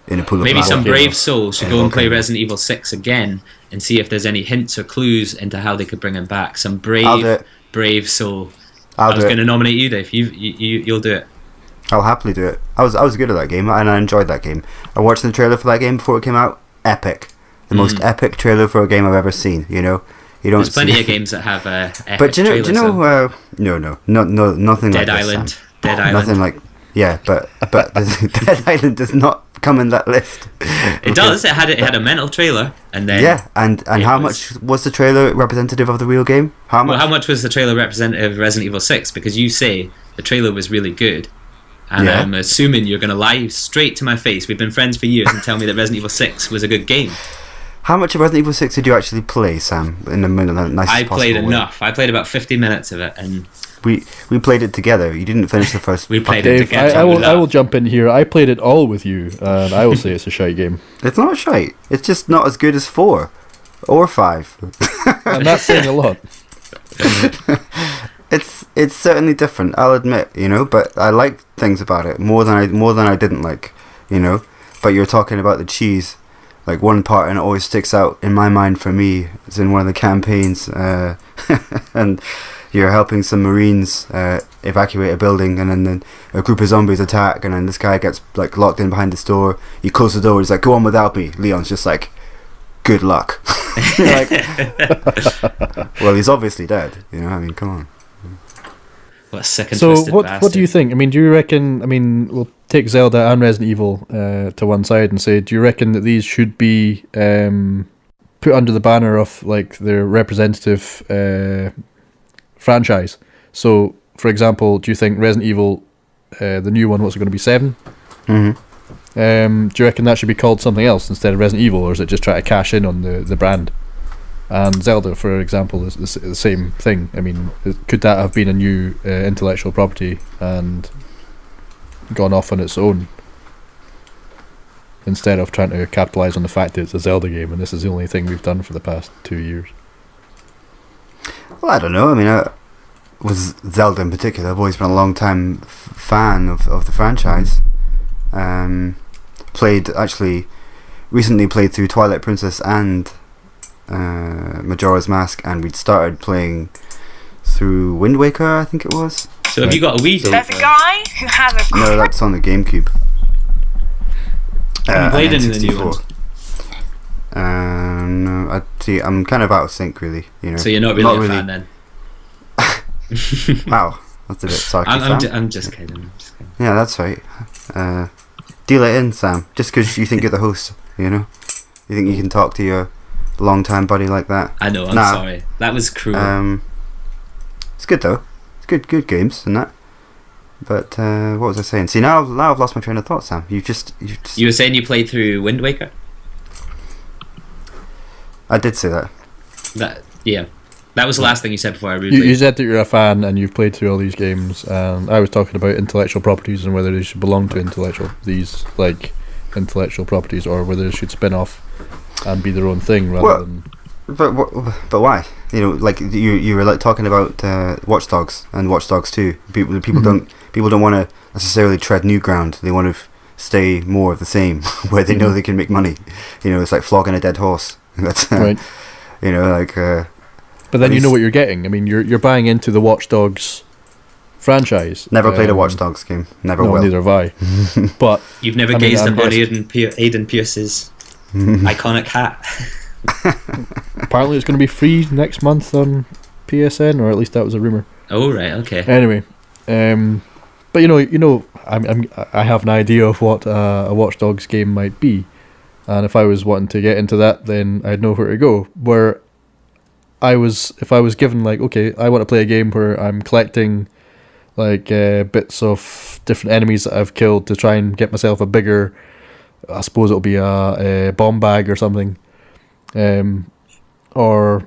in a pool of maybe lava. some yeah. brave soul should Yeah, go and play okay. Resident Evil 6 again and see if there's any hints or clues into how they could bring him back. Some I'll do brave it. soul. I'll I was do going it. to nominate you, Dave. You'll do it. I'll happily do it. I was good at that game, and I enjoyed that game. I watched the trailer for that game before it came out. Epic, the most epic trailer for a game I've ever seen. You know, you don't. There's plenty see- of games that have epic But do you know? trailers, No, nothing Dead like Island. this. Sam. Dead Island. Nothing like. Yeah, but Dead Island does not come in that list. It does. It had a mental trailer, and then Yeah, and it how was- much was the trailer representative of the real game? How much? Well, how much was the trailer representative of Resident Evil 6? Because you say the trailer was really good, and Yeah. I'm assuming you're going to lie straight to my face. We've been friends for years, and tell me that Resident Evil 6 was a good game. How much of Resident Evil 6 did you actually play, Sam? In the nicest I played possible way? enough. I played about 50 minutes of it, and We played it together. You didn't finish the first. we played it Dave, together. I will jump in here. I played it all with you, and I will say it's a shite game. It's not shite. It's just not as good as 4 or 5. And that's saying a lot. It's certainly different. I'll admit, you know, but I liked things about it more than I didn't like, you know. But you're talking about the cheese. Like one part, and it always sticks out in my mind for me. It's in one of the campaigns, and you're helping some Marines evacuate a building, and then a group of zombies attack, and then this guy gets like locked in behind this door. You close the door. He's like, "Go on without me." Leon's just like, "Good luck." You're like, well, he's obviously dead. You know, I mean, come on. What a sick and So twisted what bastard. do you think? I mean, do you reckon? I mean, we'll take Zelda and Resident Evil to one side and say, do you reckon that these should be put under the banner of like their representative franchise? So, for example, do you think Resident Evil, the new one, what's it going to be, 7? Mm-hmm. Do you reckon that should be called something else instead of Resident Evil, or is it just try to cash in on the brand? And Zelda, for example, is the same thing. I mean, could that have been a new intellectual property and gone off on its own instead of trying to capitalize on the fact that it's a Zelda game and this is the only thing we've done for the past 2 years? Well, I don't know. I mean, was Zelda in particular. I've always been a long time fan of the franchise. Recently played through Twilight Princess and Majora's Mask, and we'd started playing through Wind Waker, I think it was. So have you got a Wii? There's a guy who has a No, that's on the GameCube. Haven't played and any of the new N64. ones. No, I'm kind of out of sync, really. You know. So you're not really a fan then? Wow, that's a bit sarcastic. I'm just kidding. I'm just kidding. Yeah, that's right. Deal it in, Sam. Just because you think you're the host, you know? You think you can talk to your long-time buddy like that? I know. I'm Nah. sorry. That was cruel. It's good, though. It's good games and that. But, what was I saying? See, now I've lost my train of thought, Sam. You've just... You were saying you played through Wind Waker? I did say that. That was the last thing you said before I You rudely. said that you're a fan and you've played through all these games, and I was talking about intellectual properties and whether they should belong to intellectual properties, or whether they should spin off and be their own thing rather Well, than... But why? You know, like you were like talking about Watch Dogs and Watch Dogs 2. People don't want to necessarily tread new ground. They want to stay more of the same, where they know they can make money. You know, it's like flogging a dead horse. That's Right. You know, like. But then at you know least- what you're getting. I mean, you're buying into the Watch Dogs franchise. Never played a Watch Dogs game. Never No, will. neither have I. But You've never I mean, gazed I'm upon guessing- Aiden Pierce's iconic hat. apparently it's going to be free next month on PSN, or at least that was a rumor. Oh right, okay. Anyway, but you know, I have an idea of what a Watch Dogs game might be, and if I was wanting to get into that, then I'd know where to go. Where if I was given like, okay, I want to play a game where I'm collecting like bits of different enemies that I've killed to try and get myself a bigger, I suppose it'll be a bomb bag or something, or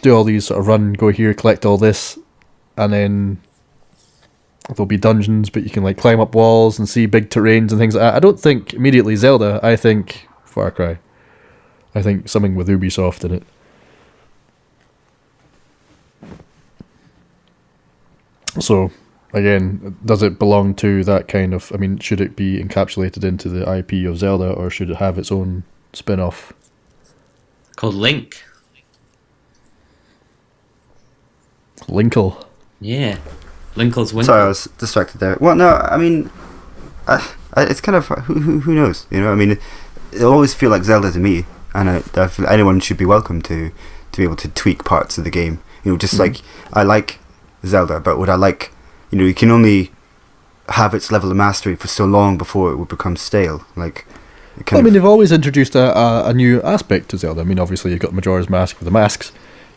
do all these sort of run, go here, collect all this, and then there'll be dungeons, but you can like climb up walls and see big terrains and things like that. I don't think immediately Zelda. I think Far Cry. I think something with Ubisoft in it. So, again, does it belong to that kind of... I mean, should it be encapsulated into the IP of Zelda, or should it have its own spin-off? Called Link. Linkle. Yeah. Linkle's Winkle. Sorry, I was distracted there. Well, no, I mean, it's kind of who knows, you know. I mean, it'll always feel like Zelda to me, and I feel anyone should be welcome to be able to tweak parts of the game. You know, just like I like Zelda, but would I like, you know, you can only have its level of mastery for so long before it would become stale. Like, well, I mean, they've always introduced a new aspect to Zelda. I mean, obviously you've got Majora's Mask with the masks.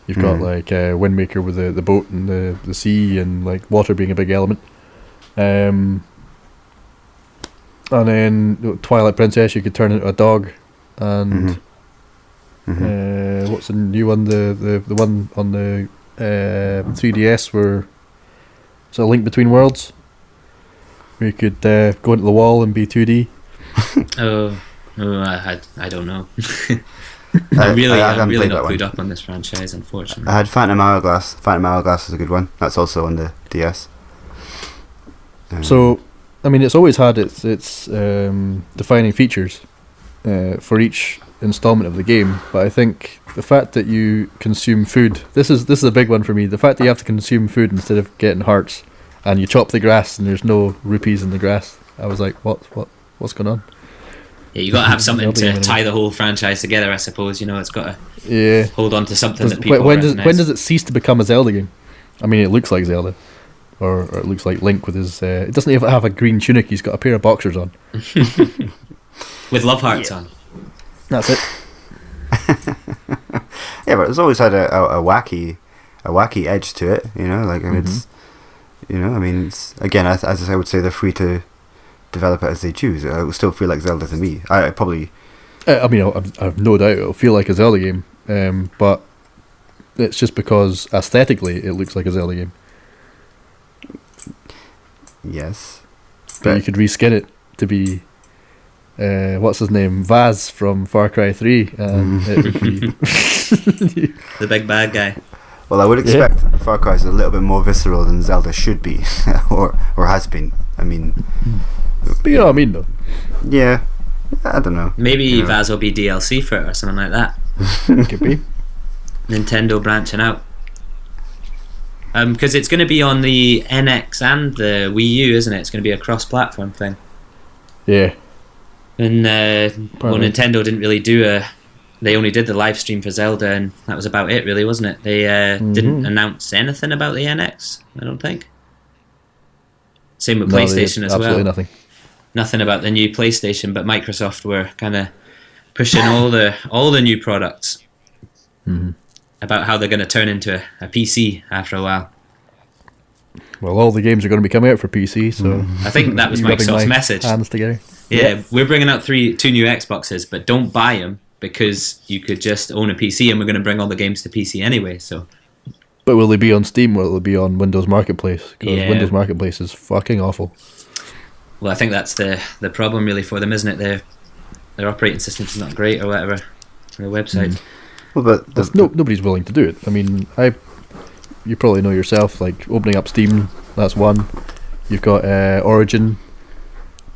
You've got like Wind Waker with the boat and the sea and like water being a big element. And then Twilight Princess, you could turn into a dog. And what's the new one? The one on the 3DS where it's a Link Between Worlds, where you could go into the wall and be 2D. I don't know. I'm really not clued up on this franchise, unfortunately. I had Phantom Hourglass. Phantom Hourglass is a good one. That's also on the DS. So, I mean, it's always had its defining features for each installment of the game. But I think the fact that you consume food, this is a big one for me. The fact that you have to consume food instead of getting hearts, and you chop the grass and there's no rupees in the grass. I was like, what's going on? Yeah, you got to have something to tie the whole franchise together, I suppose. You know, it's got to hold on to something that people when does it cease to become a Zelda game? I mean, it looks like Zelda, or it looks like Link with his. It doesn't even have a green tunic. He's got a pair of boxers on, with love hearts on. That's it. Yeah, but it's always had a wacky edge to it. You know, like it's, you know, I mean, it's, again, as I would say, they're free to develop it as they choose. It will still feel like Zelda to me. I probably... I mean, I've no doubt it'll feel like a Zelda game, but it's just because aesthetically it looks like a Zelda game. Yes. But you could reskin it to be, what's his name, Vaz from Far Cry 3, and it would be... the big bad guy. Well, I would expect Far Cry is a little bit more visceral than Zelda should be, or has been. I mean... But you know what I mean, though. Yeah, I don't know. Maybe Vaz will be DLC for it or something like that. Could be. Nintendo branching out. Because it's going to be on the NX and the Wii U, isn't it? It's going to be a cross-platform thing. Yeah. And Nintendo didn't really do they only did the live stream for Zelda, and that was about it, really, wasn't it? They didn't announce anything about the NX, I don't think. Same with PlayStation as well. Absolutely nothing. Nothing about the new PlayStation, but Microsoft were kind of pushing all the new products about how they're going to turn into a PC after a while. Well, all the games are going to be coming out for PC, so I think that was Microsoft's message. Hands together. Yeah, we're bringing out 2 new Xboxes, but don't buy them because you could just own a PC, and we're going to bring all the games to PC anyway. So. But will they be on Steam, or will they be on Windows Marketplace? Because Windows Marketplace is fucking awful. Well, I think that's the problem really for them, isn't it? Their operating system's not great or whatever. Their website. Well, but nobody's willing to do it. I mean, you probably know yourself. Like opening up Steam, that's one. You've got Origin.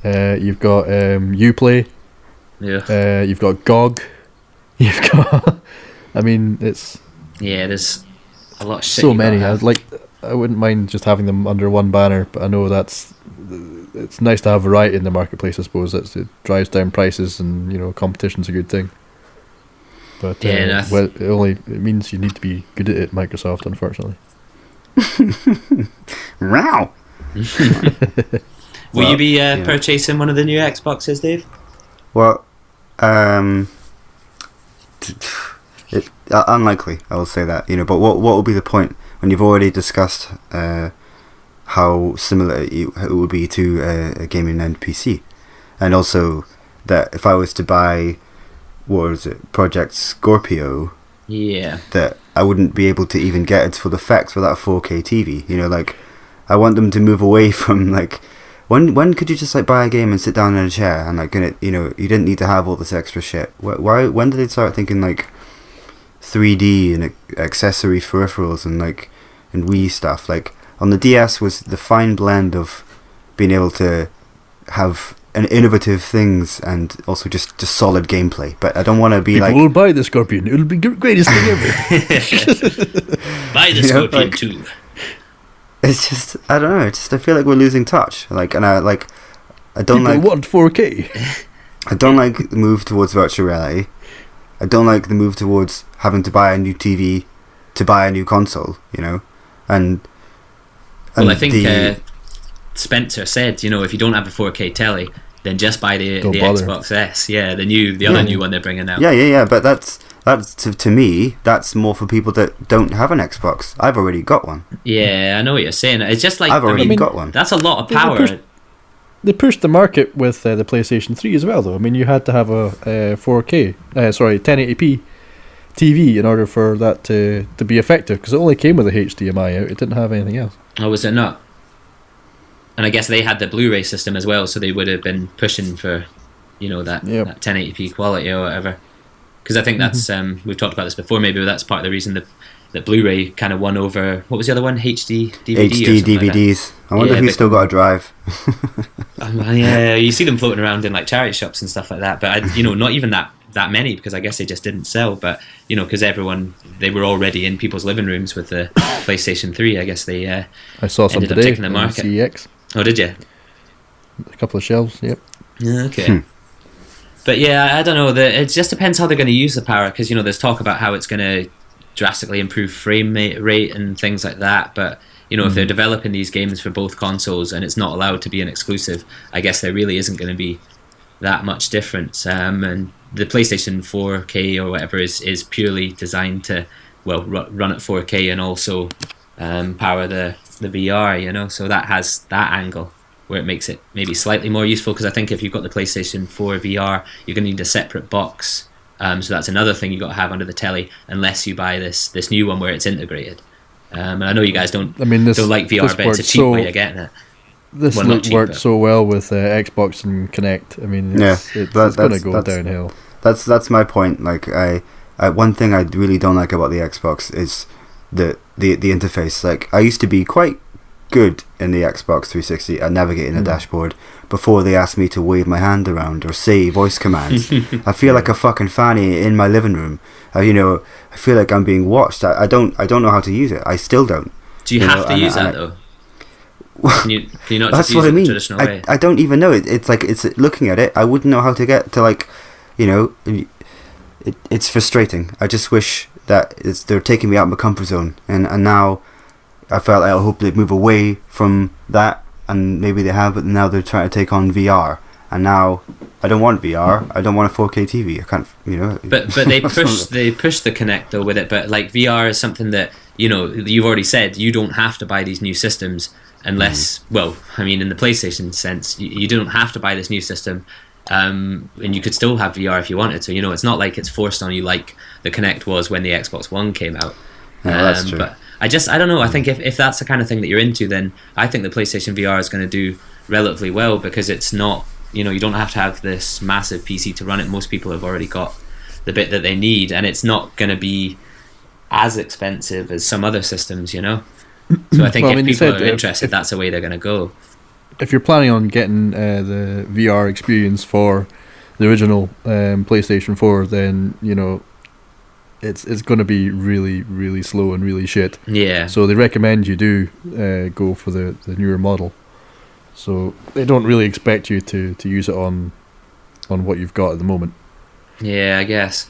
You've got Uplay. Yeah. You've got GOG. You've got. I mean, it's. Yeah, there's a lot of shit. So many. I wouldn't mind just having them under one banner, but I know it's nice to have variety in the marketplace. I suppose it drives down prices, and you know, competition's a good thing. But it means you need to be good at it, Microsoft, unfortunately. Wow. Will you be purchasing one of the new Xboxes, Dave? Well, Unlikely, I will say that. But what will be the point when you've already discussed how similar it would be to a gaming end PC, and also that if I was to buy, what was it, Project Scorpio, that I wouldn't be able to even get its full effects without a 4K TV. I want them to move away from when could you just buy a game and sit down in a chair and you didn't need to have all this extra shit. When did they start thinking 3D and accessory peripherals and Wii stuff? On the DS was the fine blend of being able to have an innovative things and also just solid gameplay. But I don't want to be People will buy the Scorpion. It'll be the greatest thing ever. Buy the Scorpion 2. It's just, I don't know. I feel like we're losing touch. I don't People want 4K. I don't like the move towards virtual reality. I don't like the move towards having to buy a new TV to buy a new console. And well, I think Spencer said, if you don't have a 4K telly, then just buy the Xbox S. Yeah, the other new one they're bringing out. Yeah. But that's to me, that's more for people that don't have an Xbox. I've already got one. Yeah, I know what you're saying. It's just I've already got one. That's a lot of power. They pushed the market with the PlayStation 3 as well, though. I mean, you had to have a 1080p TV in order for that to be effective, because it only came with a HDMI out. It didn't have anything else. Oh, was it not? And I guess they had the Blu-ray system as well, so they would have been pushing for, that 1080p quality or whatever. Because I think that's we've talked about this before. Maybe that's part of the reason that Blu-ray kind of won over. What was the other one? HD DVD. HD DVDs. I wonder who's still got a drive. Yeah, you see them floating around in charity shops and stuff like that. But not even that many, because I guess they just didn't sell. But because they were already in people's living rooms with the PlayStation 3. I guess they I saw some ended today up taking the market. CEX. Oh, did you? A couple of shelves. Yep. Yeah. Okay. But yeah, I don't know. It just depends how they're going to use the power, because there's talk about how it's going to drastically improve frame rate and things like that. But if they're developing these games for both consoles and it's not allowed to be an exclusive, I guess there really isn't going to be that much difference. And the PlayStation 4K or whatever is purely designed to run at 4K and also power the VR. So that has that angle where it makes it maybe slightly more useful, because I think if you've got the PlayStation 4 VR, you're going to need a separate box. So that's another thing you've got to have under the telly, unless you buy this new one where it's integrated. And I know you guys don't like VR, but it's a cheap way of getting it. This worked so well with Xbox and Kinect. I mean, it's going to go downhill. That's my point. One thing I really don't like about the Xbox is the interface. I used to be quite good in the Xbox 360 at navigating the dashboard before they asked me to wave my hand around or say voice commands. I feel like a fucking fanny in my living room. I feel like I'm being watched. I don't know how to use it. I still don't. Do you have to use that though? Can you not that's just use what I mean. the traditional way? I don't even know. It's looking at it. I wouldn't know how to get to it's frustrating. I just wish that they're taking me out of my comfort zone, and now I felt I hope they'd move away from that, and maybe they have, but now they're trying to take on VR, and now I don't want VR. I don't want a 4K TV. I can't, But they push the Kinect though with it. But VR is something that you've already said you don't have to buy these new systems unless in the PlayStation sense you don't have to buy this new system, and you could still have VR if you wanted to. It's not like it's forced on you like the Kinect was when the Xbox One came out. No, that's true. But I don't know. I think if that's the kind of thing that you're into, then I think the PlayStation VR is going to do relatively well, because it's not, you don't have to have this massive PC to run it. Most people have already got the bit that they need, and it's not going to be as expensive as some other systems, So I think if people are interested, that's the way they're going to go. If you're planning on getting the VR experience for the original PlayStation 4, then, it's going to be really, really slow and really shit. Yeah. So they recommend you do go for the newer model. So they don't really expect you to use it on what you've got at the moment. Yeah, I guess.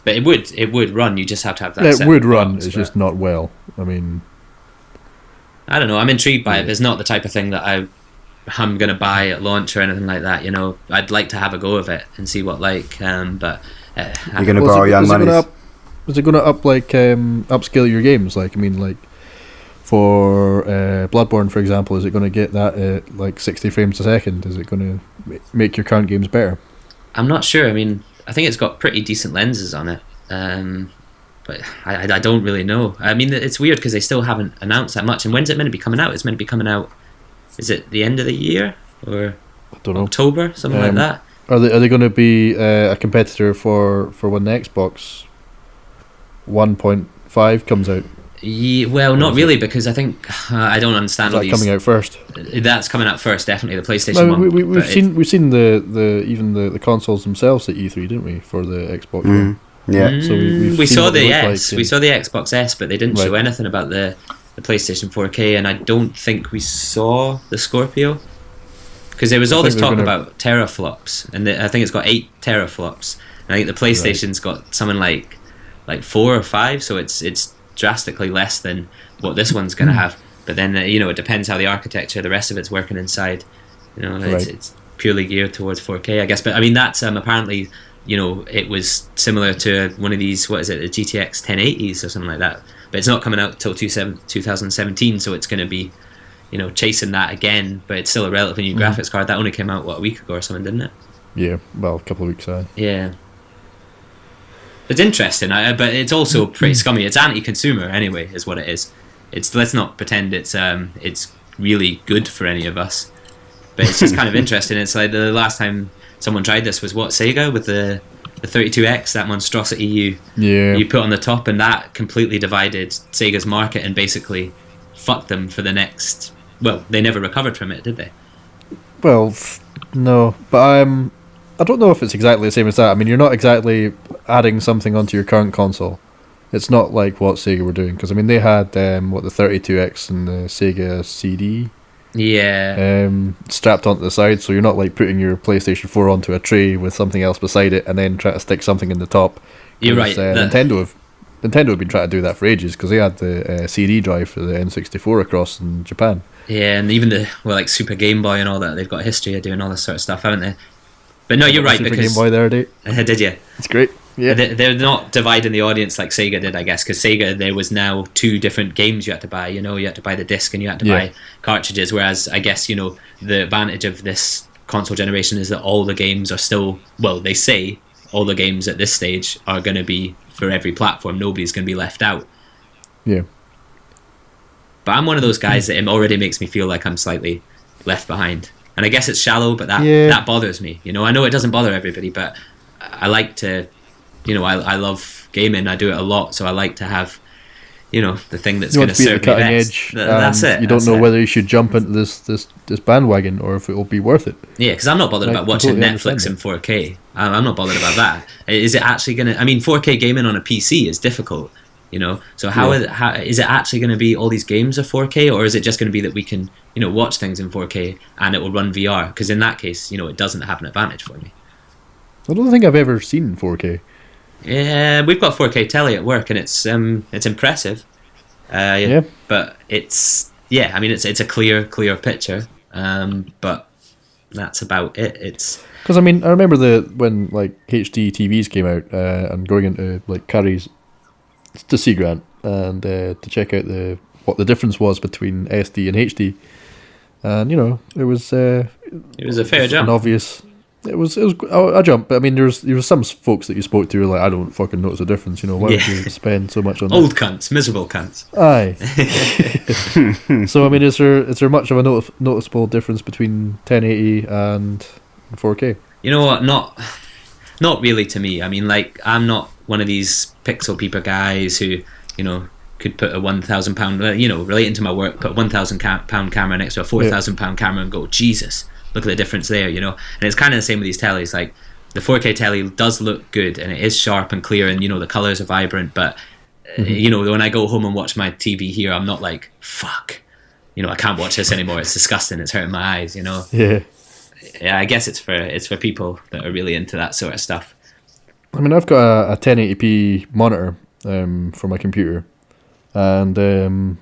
But it would run. You just have to have that. It would run. It's just not well. I mean, I don't know. I'm intrigued by it. It's not the type of thing that I'm going to buy at launch or anything like that. I'd like to have a go of it and see what but you're going to borrow young money. is it going to upscale your games? Like, I mean, like for Bloodborne, for example, is it going to get that at like 60 frames a second? Is it going to make your current games better? I'm not sure. I mean, I think it's got pretty decent lenses on it, but I don't really know. I mean, it's weird because they still haven't announced that much. And when's it meant to be coming out? It's meant to be coming out. Is it the end of the year or I don't know. October, something like that? Are they going to be a competitor for when the Xbox 1.5 comes out? Yeah, well, not really, because I think I don't understand Is all that these. coming out first? That's coming out first, definitely. The PlayStation Well, one. we've seen the consoles themselves at E3, didn't we, for the Xbox One? Yeah. So we've we seen saw what they the look S. like, We saw the Xbox S, but they didn't show Right. anything about the PlayStation 4K, and I don't think we saw the Scorpio. Because there was all this think they're talk gonna- about teraflops, and I think it's got 8 teraflops. And I think the PlayStation's got something like 4 or 5, so it's drastically less than what this one's going to have. But then it depends how the architecture, the rest of it's working inside. Right. It's purely geared towards 4K, I guess. But I mean, that's apparently it was similar to one of these, what is it, the GTX 1080s or something like that. But it's not coming out till 2017, so it's going to be chasing that again, but it's still a relatively new graphics card. That only came out, a week ago or something, didn't it? Yeah, well, a couple of weeks ago. Yeah. It's interesting, but it's also pretty scummy. It's anti-consumer anyway, is what it is. Let's not pretend it's really good for any of us, but it's just kind of interesting. It's like the last time someone tried this was Sega with the 32X, that monstrosity you put on the top, and that completely divided Sega's market and basically fucked them for the next. Well, they never recovered from it, did they? Well, no, but I don't know if it's exactly the same as that. I mean, you're not exactly adding something onto your current console. It's not like what Sega were doing, because I mean they had the 32X and the Sega CD strapped onto the side, so you're not like putting your PlayStation 4 onto a tray with something else beside it and then try to stick something in the top. You're right. Nintendo have been trying to do that for ages, because they had the CD drive for the N64 across in Japan. Yeah, and even like Super Game Boy and all that, they've got a history of doing all this sort of stuff, haven't they? But no, you're right, Super because Game Boy there, did did you? It's great. Yeah, They're not dividing the audience like Sega did, I guess, because Sega, there was now 2 different games you had to buy. You had to buy the disc and you had to buy cartridges. Whereas I guess the advantage of this console generation is that all the games are still, well, they say all the games at this stage are going to be for every platform. Nobody's going to be left out. Yeah. But I'm one of those guys that it already makes me feel like I'm slightly left behind. And I guess it's shallow, but that bothers me. I know it doesn't bother everybody, but I like to, I love gaming. I do it a lot, so I like to have, the thing that's going to serve me best. That's it. You don't know whether you should jump into this bandwagon or if it will be worth it. Yeah, because I'm not bothered about watching Netflix in 4K. I'm not bothered about that. Is it actually going to... I mean, 4K gaming on a PC is difficult, So how is it actually going to be all these games are 4K, or is it just going to be that we can, watch things in 4K and it will run VR? Because in that case, it doesn't have an advantage for me. I don't think I've ever seen 4K. Yeah, we've got 4K telly at work, and it's impressive. But it's I mean it's a clear picture. But that's about it. It's because I mean I remember when like HD TVs came out and going into like Curry's to see Grant and to check out what the difference was between SD and HD, and it was a fair jump. An obvious. It was a jump, but I mean, there was some folks that you spoke to who were like, I don't fucking notice a difference. Why would you spend so much on old that? Cunts, miserable cunts. Aye. So I mean, is there much of a noticeable difference between 1080 and 4K? You know what? Not really to me. I mean, like, I'm not one of these pixel peeper guys who could put a £1,000 relating to my work, put a £1,000 camera next to a £4,000 camera and go, Jesus. Look at the difference there, And it's kind of the same with these tellies. Like, the 4K telly does look good, and it is sharp and clear, and, the colours are vibrant, but, when I go home and watch my TV here, I'm not like, fuck, I can't watch this anymore. It's disgusting. It's hurting my eyes, Yeah. Yeah, I guess it's for people that are really into that sort of stuff. I mean, I've got a 1080p monitor for my computer, and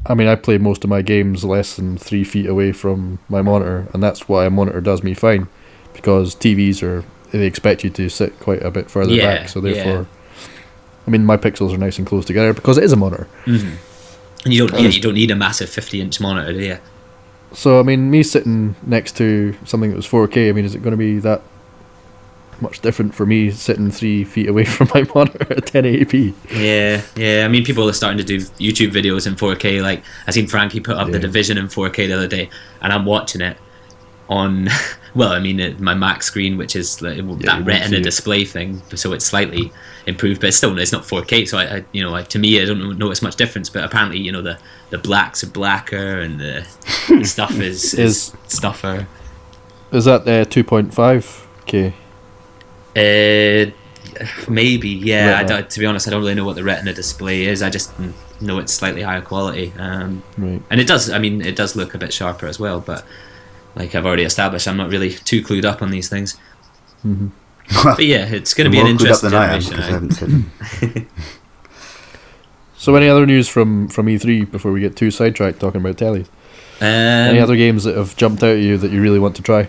I mean, I play most of my games less than 3 feet away from my monitor, and that's why a monitor does me fine, because TVs they expect you to sit quite a bit further back, so therefore I mean, my pixels are nice and close together because it is a monitor. And you don't need a massive 50-inch monitor, do you? So I mean, me sitting next to something that was 4K. I mean, is it going to be that much different for me sitting 3 feet away from my monitor at 1080p? Yeah. I mean, people are starting to do YouTube videos in 4K. Like, I seen Frankie put up The Division in 4K the other day, and I'm watching it on, well, I mean, my Mac screen, which is like, that Retina display thing, so it's slightly improved, but it's not 4K. So I to me, I don't notice much difference. But apparently, the blacks are blacker and the stuff is stuffer. Is that 2.5K? Maybe, yeah. To be honest, I don't really know what the Retina display is. I just know it's slightly higher quality, right. And it does look a bit sharper as well. But like I've already established, I'm not really too clued up on these things. Mm-hmm. But yeah, it's going to be an interesting generation. So, any other news from E3 before we get too sidetracked talking about tellies? Any other games that have jumped out at you that you really want to try?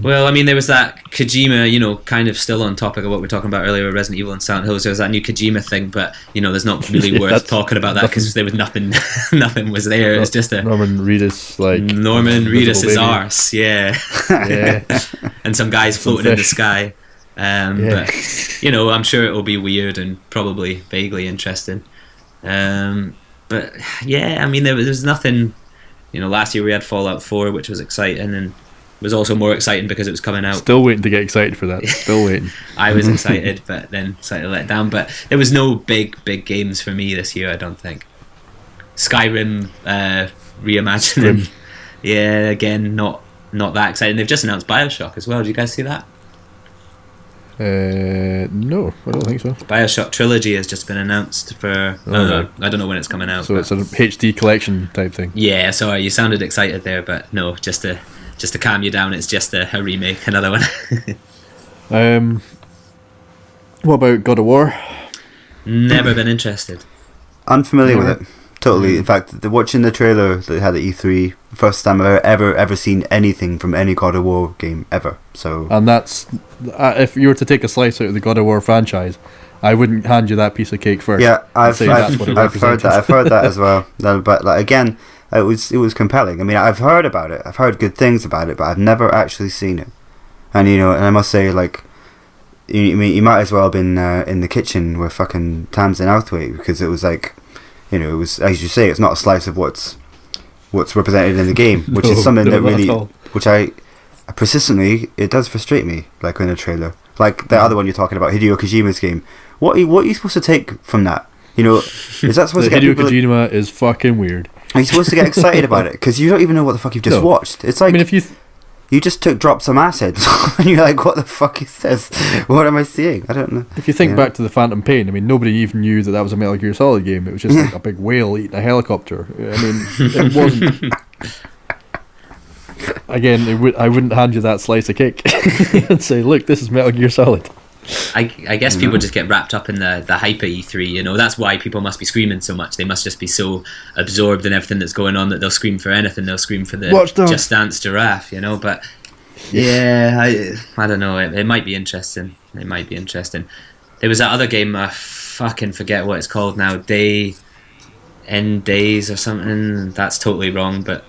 Well, I mean, there was that Kojima, kind of still on topic of what we were talking about earlier with Resident Evil and Silent Hills. There was that new Kojima thing, but there's not really worth talking about that because there was nothing was there. It was just a Norman Reedus, Norman Reedus' arse, yeah. And some guys floating in the sky. But I'm sure it will be weird and probably vaguely interesting. But yeah, I mean, there was nothing. Last year we had Fallout 4, which was exciting, and was also more exciting because it was coming out. Still waiting to get excited for that. Still waiting. I was excited, but then slightly let down. But there was no big games for me this year, I don't think. Skyrim reimagining. Yeah, again, not that exciting. They've just announced BioShock as well. Did you guys see that? No, I don't think so. BioShock Trilogy has just been announced for... I don't know when it's coming out. So it's an HD collection type thing. Yeah, sorry, you sounded excited there, but no, just to calm you down, it's just a remake, another one. What about God of War? Never been interested. Unfamiliar with it. Totally. In fact, watching the trailer that had at E3, first time I've ever seen anything from any God of War game ever. So, and that's if you were to take a slice out of the God of War franchise, I wouldn't hand you that piece of cake first. Yeah, I've heard that. I've heard that as well. But again, it was compelling. I mean, I've heard about it. I've heard good things about it, but I've never actually seen it. And and I must say, you might as well have been in the kitchen with fucking Tamsin Outhwaite, because it was like, it was, as you say, it's not a slice of what's represented in the game, which is something that really, which I persistently, it does frustrate me, like in a trailer, like the other one you're talking about, Hideo Kojima's game. What are you supposed to take from that? Is that supposed to get Hideo Kojima is fucking weird. Are you supposed to get excited about it because you don't even know what the fuck you've just watched? It's like, I mean, if you just dropped some acid and you're like, what the fuck is this? What am I seeing? I don't know. If you think back to the Phantom Pain, I mean, nobody even knew that was a Metal Gear Solid game. It was just like a big whale eating a helicopter. I mean, it wasn't. Again, I wouldn't hand you that slice of cake and say, look, this is Metal Gear Solid. I guess people just get wrapped up in the hype of E3, that's why people must be screaming so much. They must just be so absorbed in everything that's going on that they'll scream for anything. They'll scream for the Just Dance giraffe, but yeah, I don't know, it might be interesting. There was that other game, I fucking forget what it's called now, End Days or something, that's totally wrong, but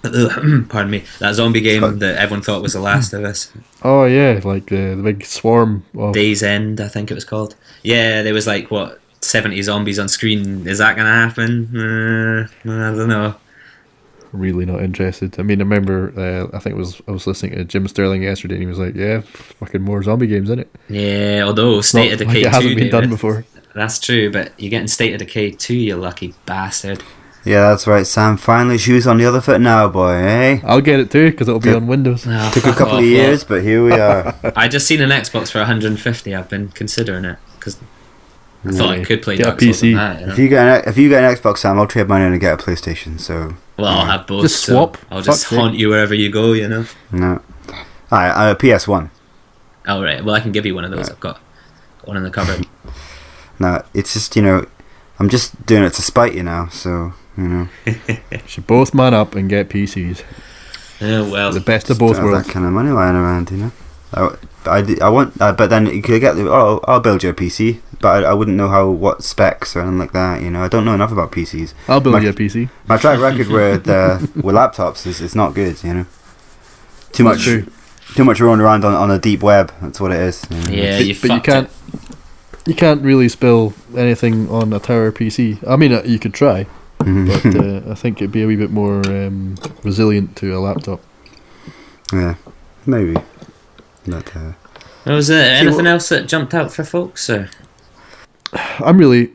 pardon me, that zombie game that everyone thought was The Last of Us. Oh yeah, like the big swarm of Days End, I think it was called. Yeah, there was 70 zombies on screen. Is that gonna happen? I don't know. Really not interested. I mean, I remember I was listening to Jim Sterling yesterday, and he was like, "Yeah, fucking more zombie games, isn't it?" Yeah, although State of Decay 2 it hasn't been done before. That's true, but you're getting State of Decay 2, you lucky bastard. Yeah, that's right, Sam. Finally, shoes on the other foot now, boy, eh? I'll get it too, because it'll be on Windows. Took a couple of years, but here we are. I just seen an Xbox for 150. I've been considering it, because I thought I could play Dark Souls on that. If you get an Xbox, Sam, I'll trade mine in and get a PlayStation, so... Well, I'll have both. Just swap. So I'll just haunt you wherever you go, No. Alright, PS1. Oh, right. Well, I can give you one of those. I've got one in the cupboard. No, it's just, I'm just doing it to spite you now, so... Should both man up and get PCs. Oh well, the best of both worlds. That kind of money lying around, I want. But then you could get. Oh, I'll build you a PC, but I wouldn't know what specs or anything like that. You know, I don't know enough about PCs. I'll build you a PC. My track record with laptops is not good. You know, too much. True. Too much rolling around on a deep web. That's what it is. You know? Yeah, But you can't. You can't really spill anything on a tower PC. I mean, you could try, but I think it'd be a wee bit more resilient to a laptop. Yeah, maybe. But, was there anything else that jumped out for folks? Or? I'm really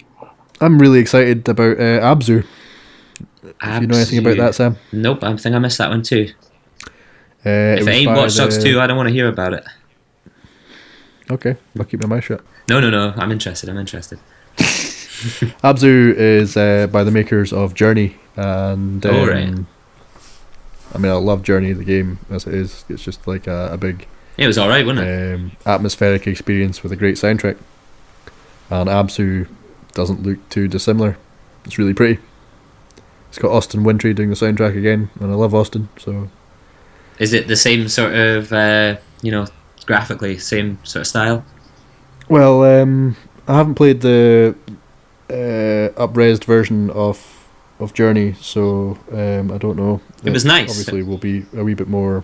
excited about Abzu. If you know anything about that, Sam? Nope, I think I missed that one too. If it ain't Watch Dogs 2, I don't want to hear about it. Okay, I'll keep my mouth shut. No, I'm interested. Abzu is by the makers of Journey, and right. I mean, I love Journey, the game, as it is. It's just like a big... It was alright, wasn't it? Atmospheric experience with a great soundtrack. And Abzu doesn't look too dissimilar. It's really pretty. It's got Austin Wintry doing the soundtrack again, and I love Austin, so... Is it the same sort of, graphically, same sort of style? Well, I haven't played the up-resed version of Journey, so I don't know. It was nice. Obviously, will be a wee bit more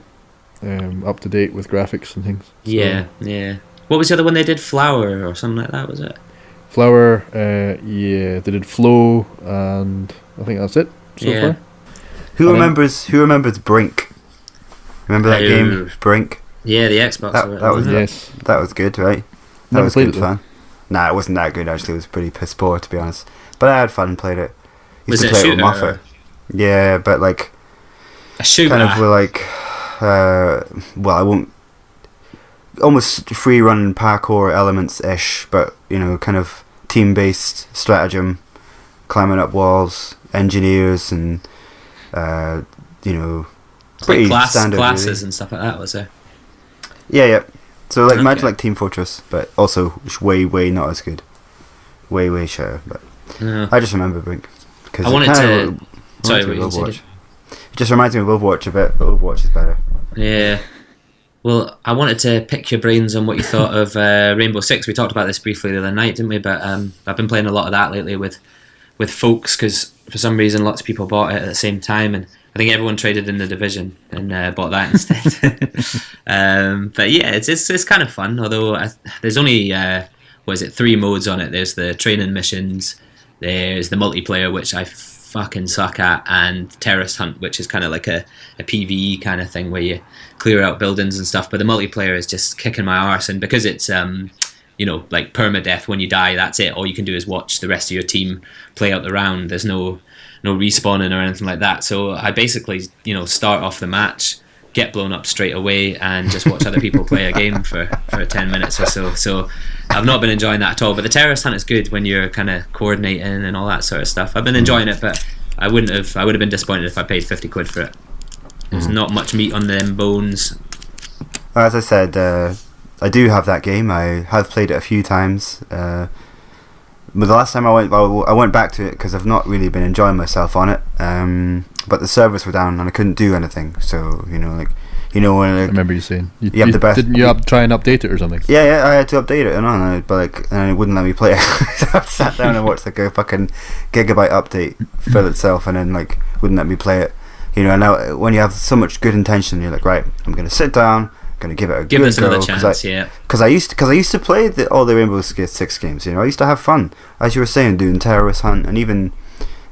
up to date with graphics and things. So Yeah. What was the other one they did? Flower or something like that, was it? Flower, yeah, they did Flow, and I think that's it so far. Who remembers Brink? Remember that game, Brink? Yeah, the Xbox. That was good, right? That Never was played good it, fun. Nah, it wasn't that good actually. It was pretty piss poor, to be honest. But I had fun and played it. Was Used it to a play it with shooter? Moffat. Yeah, but like A shooter? kind of like, I won't. Almost free run parkour elements ish, but you know, kind of team based stratagem, climbing up walls, engineers, and pretty like standard. classes really. and stuff like that, was there? Yeah. So like, imagine Okay. like Team Fortress, but also way not as good. Way shitter. But No. I just remember Brink because I wanted to. Sorry, what you Overwatch. said. It just reminds me of Overwatch a bit, but Overwatch is better. Yeah. Well, I wanted to pick your brains on what you thought of Rainbow Six. We talked about this briefly the other night, didn't we? But I've been playing a lot of that lately with folks because for some reason lots of people bought it at the same time, and I think everyone traded in the Division and bought that instead. But yeah, it's kind of fun. Although there's only 3 modes on it. There's the training missions, there's the multiplayer, which I fucking suck at, and Terrorist Hunt, which is kind of like a PvE kind of thing where you clear out buildings and stuff. But the multiplayer is just kicking my arse, and because it's like permadeath, when you die, that's it. All you can do is watch the rest of your team play out the round. There's no respawning or anything like that. So I basically, start off the match, get blown up straight away, and just watch other people play a game for 10 minutes or so. So I've not been enjoying that at all. But the Terrorist Hunt is good when you're kind of coordinating and all that sort of stuff. I've been enjoying it, but I would have been disappointed if I paid 50 quid for it. There's not much meat on them bones. As I said, I do have that game. I have played it a few times. But the last time I went back to it because I've not really been enjoying myself on it. But the servers were down and I couldn't do anything. So when I remember you saying you have the best. Didn't you try and update it or something? Yeah, I had to update it, and it wouldn't let me play it. So I sat down and watched like a fucking gigabyte update fill itself, and then like wouldn't let me play it. And now when you have so much good intention, you're like, right, I'm gonna sit down, gonna give it a Give good this go. another chance, yeah. Because I used to play all the Rainbow Six games. I used to have fun, as you were saying, doing Terrorist Hunt, and even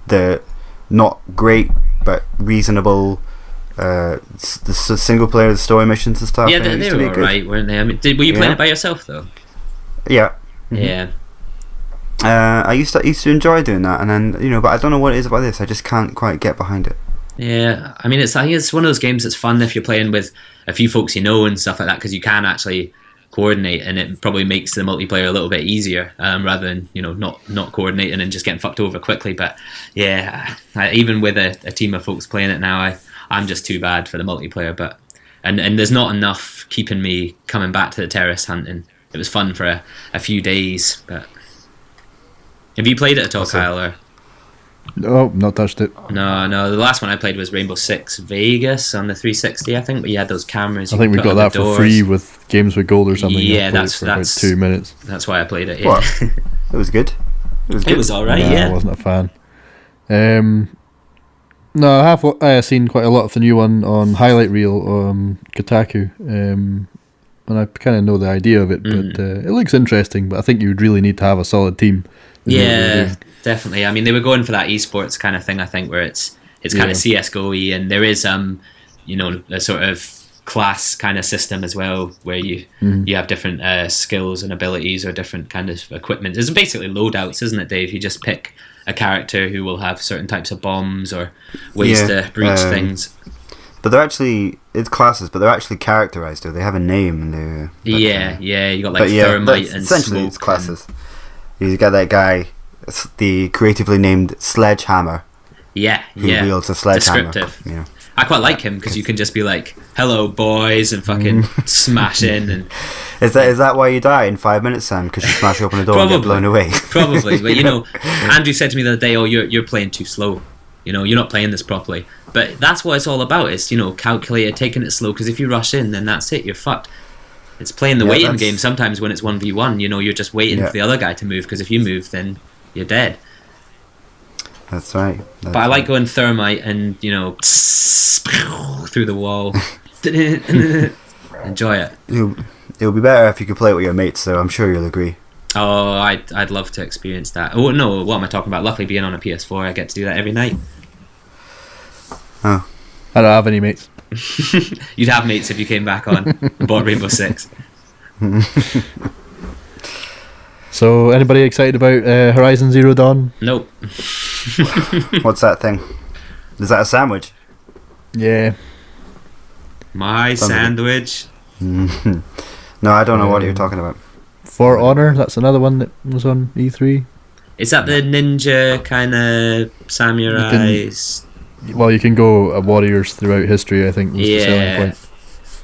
the not great but reasonable the single player story missions and stuff. Yeah, they were alright, weren't they? I mean, were you playing it by yourself though? Yeah. Yeah. I used to enjoy doing that, and then but I don't know what it is about this. I just can't quite get behind it. Yeah, I mean, I think it's one of those games that's fun if you're playing with a few folks and stuff like that, because you can actually coordinate, and it probably makes the multiplayer a little bit easier rather than not coordinating and just getting fucked over quickly. But yeah, even with a team of folks playing it now, I'm just too bad for the multiplayer. But and there's not enough keeping me coming back to the Terrorist Hunting. It was fun for a few days, but have you played it at all, Kyle? Or? No, not touched it. No. The last one I played was Rainbow Six Vegas on the 360, I think. But you had those cameras. I you think we could got put on that the for doors. free with Games with Gold or something. Yeah, I played that's- it for about that's- 2 minutes. That's why I played it. Yeah. What? It was good. It was good. It was alright. Nah, I Yeah. wasn't a fan. No, I have seen quite a lot of the new one on highlight reel, Kotaku, and I kind of know the idea of it, but it looks interesting. But I think you would really need to have a solid team. to do what they're Yeah, doing. definitely. I mean, they were going for that esports kind of thing. I think where it's kind Yeah. of CS:GO-y, and there is a sort of class kind of system as well, where you have different skills and abilities or different kind of equipment. It's basically loadouts, isn't it, Dave? You just pick a character who will have certain types of bombs or ways Yeah, to breach things. But it's classes, but they're actually characterized. Though they have a name, and they're Yeah. You got like but yeah, thermite and essentially smoke it's classes. You got that guy, the creatively named Sledgehammer, Yeah, who yeah. wields a sledgehammer. Descriptive. You know. I quite like him because you can just be like, "Hello, boys," and fucking smash in and. Is that why you die in 5 minutes, Sam? Because you smash open a door and get Probably. blown away? Probably, but Andrew said to me the other day, "Oh, you're playing too slow. You're not playing this properly." But that's what it's all about. It's calculated, taking it slow. Because if you rush in, then that's it. You're fucked. It's playing the Yeah, waiting that's- game. Sometimes when it's 1v1, you're just waiting Yeah. for the other guy to move. Because if you move, then you're dead. That's right. But I like going thermite and through the wall. Enjoy it. It would be better if you could play it with your mates, so I'm sure you'll agree. Oh, I'd love to experience that. Oh no, what am I talking about? Luckily, being on a PS4, I get to do that every night. Oh, I don't have any mates. You'd have mates if you came back on and bought Rainbow Six. So, anybody excited about Horizon Zero Dawn? Nope. what's that thing? Is that a sandwich? Yeah. My sandwich. No, I don't know what you're talking about. For Honor, that's another one that was on E3. Is that the ninja kind of samurais? Well, you can go warriors throughout history, I think, was the selling Yeah. point.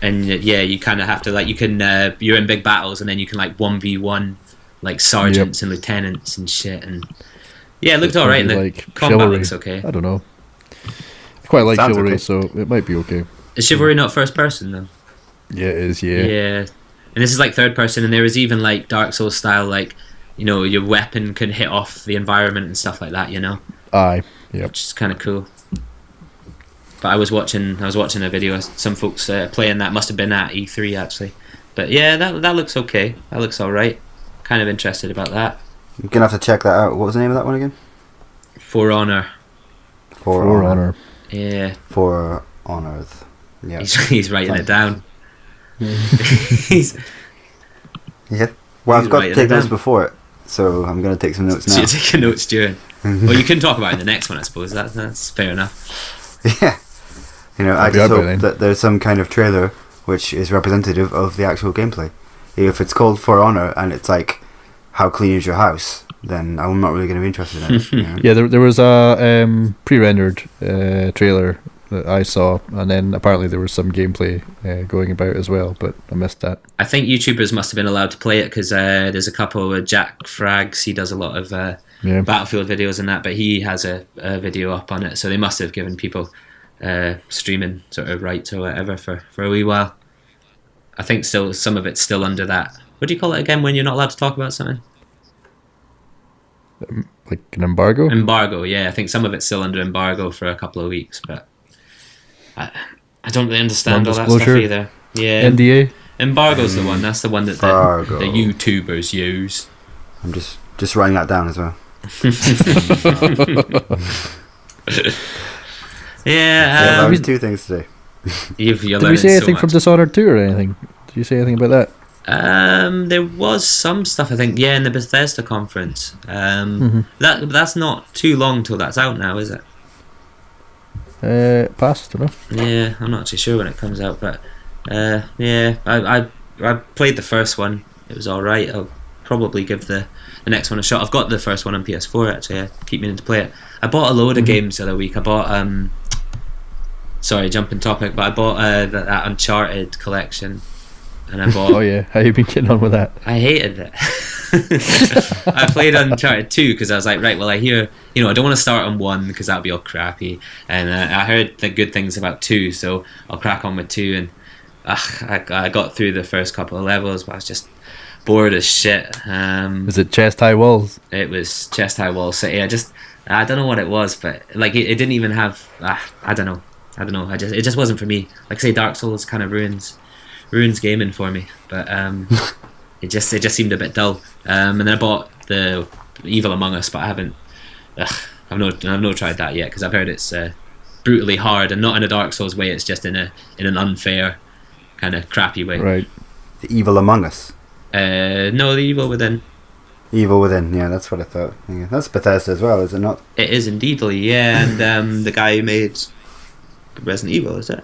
And you kind of have to you can you're in big battles and then you can 1v1 sergeants and lieutenants and shit and it looked It's alright. probably The like combat chivalry. looks okay. I don't know. I quite like Sounds chivalry, okay. so it might be okay. Is chivalry not first person though? Yeah, it is, yeah. Yeah. And this is third person, and there is even Dark Souls style, your weapon can hit off the environment and stuff like that, Aye, yep. which is kind of cool. But I was watching a video of some folks playing that. Must have been at E3 actually. But yeah, that looks okay. That looks all right. Kind of interested about that. You're gonna have to check that out. What was the name of that one again? For Honor. For Honor. Yeah, For Honors. Yeah. he's writing it down. He's Yeah. Well, He's I've got writing to take it notes down. before it, so I'm gonna take some notes so now. you're taking notes during. Well, you can talk about it in the next one, I suppose. That's fair enough. Yeah. I I'll be just out by hope then. that there's some kind of trailer which is representative of the actual gameplay. If it's called For Honor and it's how clean is your house, then I'm not really going to be interested in it. Yeah, there was a pre-rendered trailer that I saw, and then apparently there was some gameplay going about as well, but I missed that. I think YouTubers must have been allowed to play it because there's a couple with Jack Frags. He does a lot of Yeah. Battlefield videos and that, but he has a video up on it, so they must have given people streaming sort of rights or whatever for a wee while. I think still some of it's still under that. What do you call it again when you're not allowed to talk about something? Like an embargo? Embargo, yeah. I think some of it's still under embargo for a couple of weeks, but I don't really understand all that stuff Non-disclosure? either. Yeah, NDA? embargo's the one. That's the one that the Embargo. YouTubers use. I'm just writing that down as well. Yeah, that was two things today. you're Did we learning say so anything from much. Dishonored 2 or anything? Did you say anything about that? There was some stuff I think, in the Bethesda conference. That's not too long till that's out now, is it? Pass, don't know. Yeah, I'm not too sure when it comes out, but I played the first one. It was all right. I'll probably give the next one a shot. I've got the first one on PS4 actually. I keep meaning to play it. I bought a load of games the other week. I bought sorry, jumping topic, but I bought that Uncharted collection, and I bought. Oh yeah, how you been getting on with that? I hated it. I played Uncharted 2 because I was like, right, well, I hear, I don't want to start on 1 because that'll be all crappy, and I heard the good things about 2, so I'll crack on with 2, and I got through the first couple of levels, but I was just bored as shit. Was it chest high walls? It was chest high wall city. I don't know what it was, but like it didn't even have. I don't know. It just wasn't for me. Like I say, Dark Souls kind of ruins gaming for me. But it just seemed a bit dull. And then I bought the Evil Among Us, but I haven't. I've not tried that yet because I've heard it's brutally hard and not in a Dark Souls way. It's just in an unfair kind of crappy way. Right. The Evil Among Us. No, the Evil Within. Evil Within, yeah, that's what I thought. Yeah, that's Bethesda as well, is it not? It is indeedly, yeah, and the guy who made Resident Evil, is it?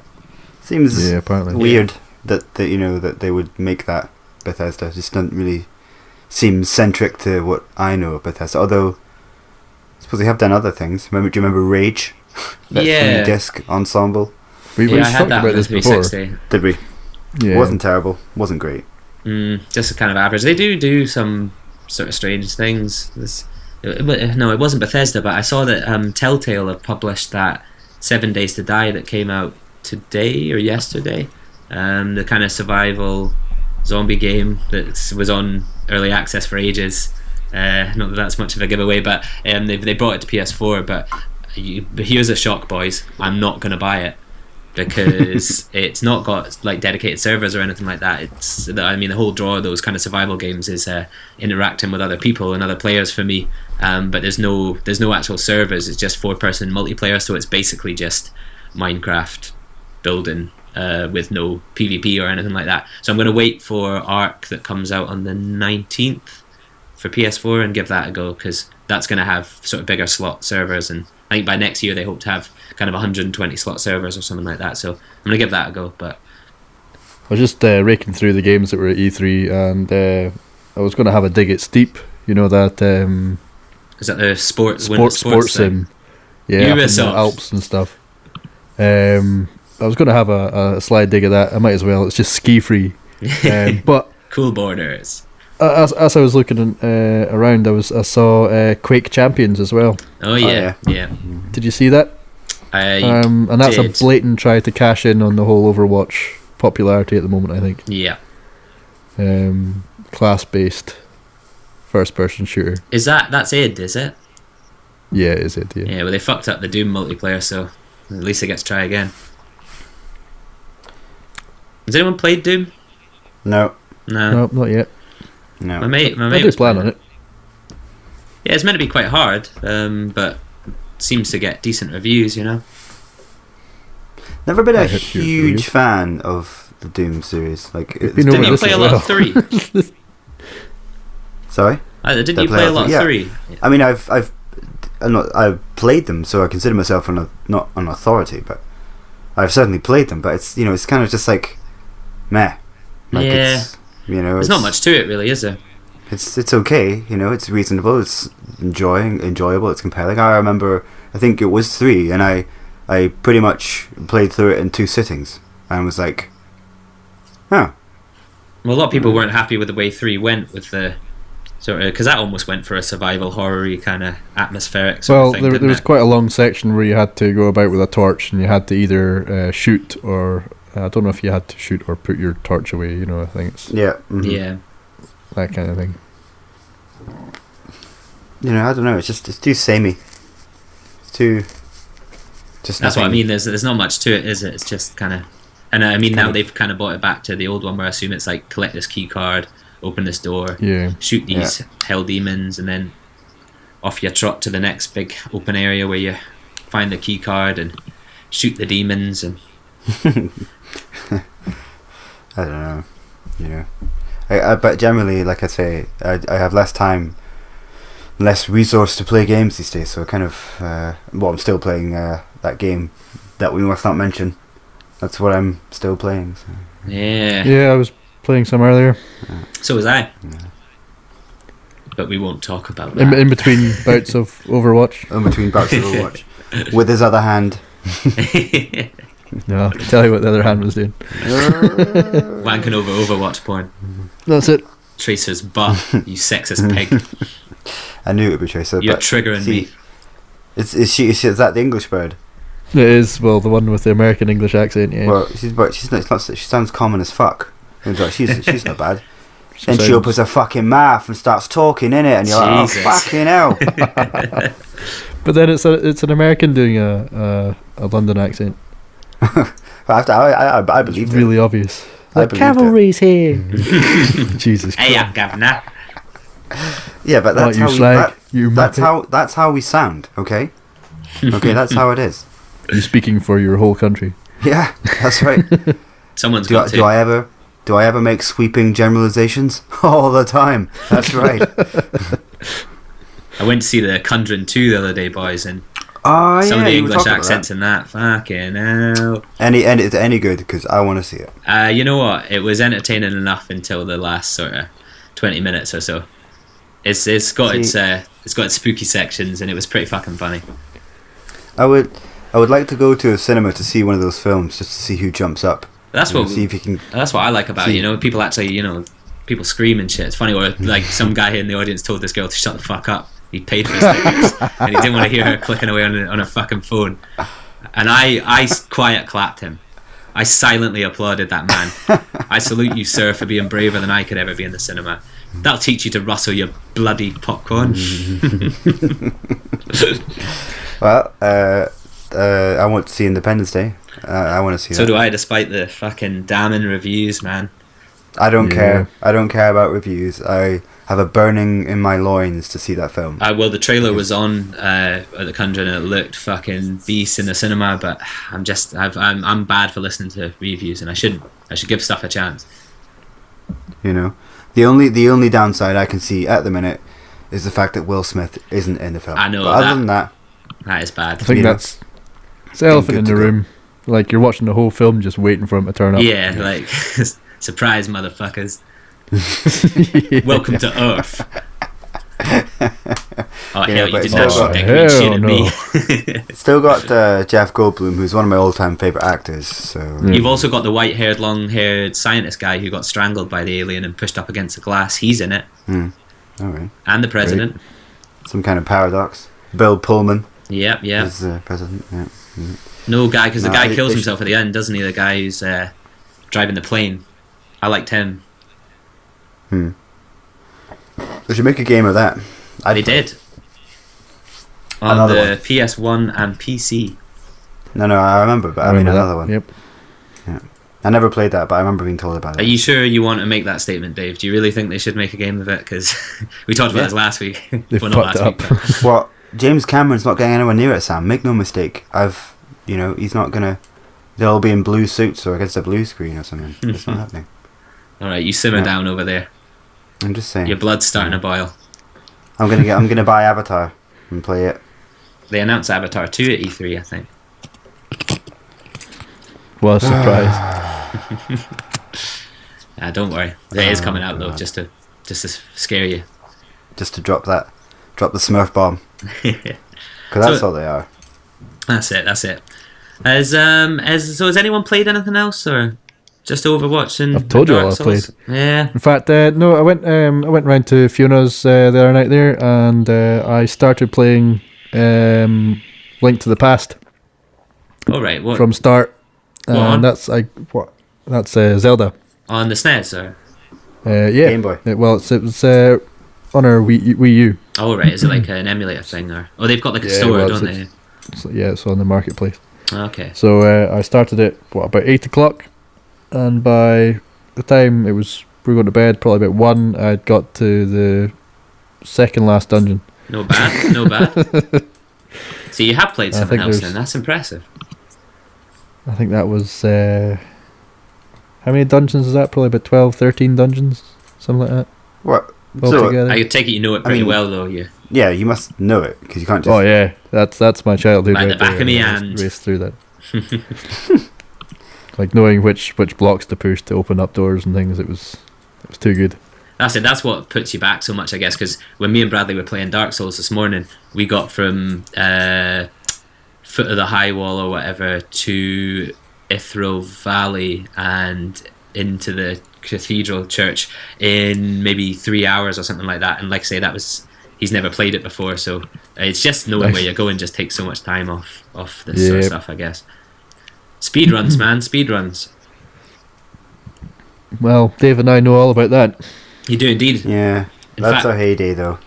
Seems apparently. weird that they would make that Bethesda. It just doesn't really seem centric to what I know of Bethesda. Although, I suppose they have done other things. Do you remember Rage? That 3-disc ensemble. We I had talked that about on this the before. 360. Did we? Yeah. It wasn't terrible. Wasn't great. Just a kind of average. They do some sort of strange things. No, it wasn't Bethesda, but I saw that Telltale have published that 7 Days to Die that came out today or yesterday. The kind of survival zombie game that was on early access for ages. Not that that's much of a giveaway, but they brought it to PS4. But here's a shock, boys. I'm not going to buy it. Because it's not got like dedicated servers or anything like that. The whole draw of those kind of survival games is interacting with other people and other players for me. But there's no actual servers. It's just 4-person multiplayer, so it's basically just Minecraft building with no PvP or anything like that. So I'm going to wait for Ark that comes out on the 19th for PS4 and give that a go, because that's going to have sort of bigger slot servers, and I think by next year they hope to have kind of 120 slot servers or something like that. So I'm going to give that a go. But I was just raking through the games that were at E3, and I was going to have a dig at Steep. You know that is that the sports sim? Yeah, up in the Alps and stuff. I was going to have a slight dig at that. I might as well. It's just ski free. But cool borders. As I was looking around, I saw Quake Champions as well. Oh yeah. Did you see that? And that's a blatant try to cash in on the whole Overwatch popularity at the moment, I think. Yeah. Class-based first-person shooter. That's id, is it? Yeah, it is id, yeah. Yeah, well they fucked up the Doom multiplayer, so at least they get to try again. Has anyone played Doom? No. No, not yet. No. My mate I do plan on it. Yeah, it's meant to be quite hard, but seems to get decent reviews, Never been I a heard good huge reviews. fan of the Doom series. Like, been over Didn't you this play a as lot well. of 3? Sorry. Didn't you play a lot of Yeah. 3? I mean, I've played them, so I consider myself not an authority, but I've certainly played them. But it's kind of just like, meh. Like Yeah. There's not much to it, really, is there? It's okay, it's reasonable, it's enjoyable, it's compelling. I remember, I think it was 3, and I pretty much played through it in 2 sittings, and was like, huh. Well, a lot of people weren't happy with the way 3 went with the sort of, because that almost went for a survival horror-y kind of atmospheric sort Well, of thing. there was quite a long section where you had to go about with a torch, and you had to either shoot or I don't know if you had to shoot or put your torch away. I think it's Yeah. Mm-hmm. Yeah. that kind of thing. I don't know. It's too samey. It's too. Just. That's what I nothing. mean. There's not much to it, is it? It's just kind of, and I mean now they've kind of brought it back to the old one, where I assume it's like collect this key card, open this door, Yeah. shoot these hell demons, and then off you trot to the next big open area where you find the key card and shoot the demons. And I don't know. But generally, like I say, I have less time, less resource to play games these days. So I kind of, I'm still playing that game that we must not mention. That's what I'm still playing. So. Yeah, I was playing some earlier. So was I. Yeah. But we won't talk about that. In between bouts of Overwatch. In between bouts of Overwatch, with his other hand. No, I can tell you what the other hand was doing. Wanking over Overwatch porn. That's it. Tracer's butt, you sexist pig. I knew it would be Tracer. You're but triggering see, me. Is that the English bird? It is, well, the one with the American English accent, yeah. Well, she's not. She sounds common as fuck. It's like, she's not bad. Then she sounds- opens her fucking mouth and starts talking in it, and you're like, Jesus. oh fucking hell. But then it's an American doing a London accent. But I believe It's it. really obvious. I The believed cavalry's here. Jesus Hey, Christ. I'm governor. Yeah, but that's you how we, slag, you that's how we sound. Okay. Okay, that's how it is. You're speaking for your whole country. Yeah, that's right. Someone's Do got to. I ever make sweeping generalizations? All the time. That's right. I went to see the Conjuring 2 the other day, boys, and Oh some yeah, of the you were English talking about accents in that. Fucking hell. that. And it's any good because I want to see it. You know what? It was entertaining enough until the last sort of 20 minutes or so. It's got its spooky sections, and it was pretty fucking funny. I would like to go to a cinema to see one of those films just to see who jumps up. That's You know, what see if you can. that's what I like about it. You know, people actually, you know, people scream and shit. It's funny, or like some guy in the audience told this girl to shut the fuck up. He paid for his tickets, and he didn't want to hear her clicking away on her fucking phone. And I quiet clapped him. I silently applauded that man. I salute you, sir, for being braver than I could ever be in the cinema. That'll teach you to rustle your bloody popcorn. Well, I want to see Independence Day. I want to see So that. do I, despite the fucking damning reviews, man. I don't Yeah. care. I don't care about reviews. I have a burning in my loins to see that film. Well, the trailer was on at the Conjuring, and it looked fucking beast in the cinema. But I'm bad for listening to reviews, and I shouldn't. I should give stuff a chance. You know, the only downside I can see at the minute is the fact that Will Smith isn't in the film. I know But other that. than that, That is bad. I think You know, that's it's the elephant good in to the go. room. Like you're watching the whole film just waiting for him to turn up. Yeah, like surprise, motherfuckers. Welcome to Earth. Oh Yeah, hell, you but didn't it's actually all- decorate shit hell at me. still got Jeff Goldblum, who's one of my all-time favorite actors. So You've also got the white-haired, long-haired scientist guy who got strangled by the alien and pushed up against the glass. He's in it, all right, and the president. some kind of paradox. Bill Pullman Yep, yeah. is the president. Yeah. No guy, because the No, guy they- kills they himself at the end, doesn't he? The guy who's driving the plane. I liked him. They should make a game of that. They did. On Another the one. PS1 and PC. No, I remember, but I mean Remember that? another one. Yep. I never played that, but I remember being told about Are it. you sure you want to make that statement, Dave? Do you really think they should make a game of it? Because we talked about Yeah. this last week. They Well, not fucked last it week, up. but- Well, James Cameron's not getting anywhere near it, Sam. Make no mistake. He's not gonna. They'll all be in blue suits or against a blue screen or something. It's not happening. All right, you simmer Yeah. down over there. I'm just saying. Your blood's starting to boil. I'm gonna buy Avatar and play it. They announced Avatar 2 at E3, I think. What a surprise. Don't worry, it is coming out though, God. just to scare you. Just to drop the Smurf bomb. Because that's all they are. That's it. Has anyone played anything else or just Overwatch and I've told you Dark all I've Souls? Yeah. In fact, no, I went round to Fiona's the other night there, and I started playing Link to the Past All right. What from start, Go on. and that's Zelda. on the SNES or? Yeah. Game Boy. It was on our Wii U. Oh right, is it like an emulator thing or? Oh, they've got like a Yeah, store, well, don't it's- they? So, yeah, it's on the marketplace. Okay. So I started it about 8 o'clock, and by the time we were going to bed, probably about 1, I'd got to the second last dungeon. No bad. No bad. So you have played I something think else there's- then? That's impressive. I think that was how many dungeons is that? Probably about 12, 13 dungeons, something like that. What? All So, together. I take it you know it pretty mean- well though. You. yeah, you must know it because you can't just. Oh yeah, that's my childhood. Like the right back there. of me I just hand. raced through that. Like knowing which blocks to push to open up doors and things. It was too good. That's it. That's what puts you back so much, I guess. Because when me and Bradley were playing Dark Souls this morning, we got from Foot of the High Wall or whatever to Ithral Valley and into the cathedral church in maybe 3 hours or something like that. And like I say, he's never played it before, so it's just knowing where you're going just takes so much time off this sort of stuff, I guess. Speed runs, man, speed runs. Well, Dave and I know all about that. You do indeed. Yeah, that's our heyday, though.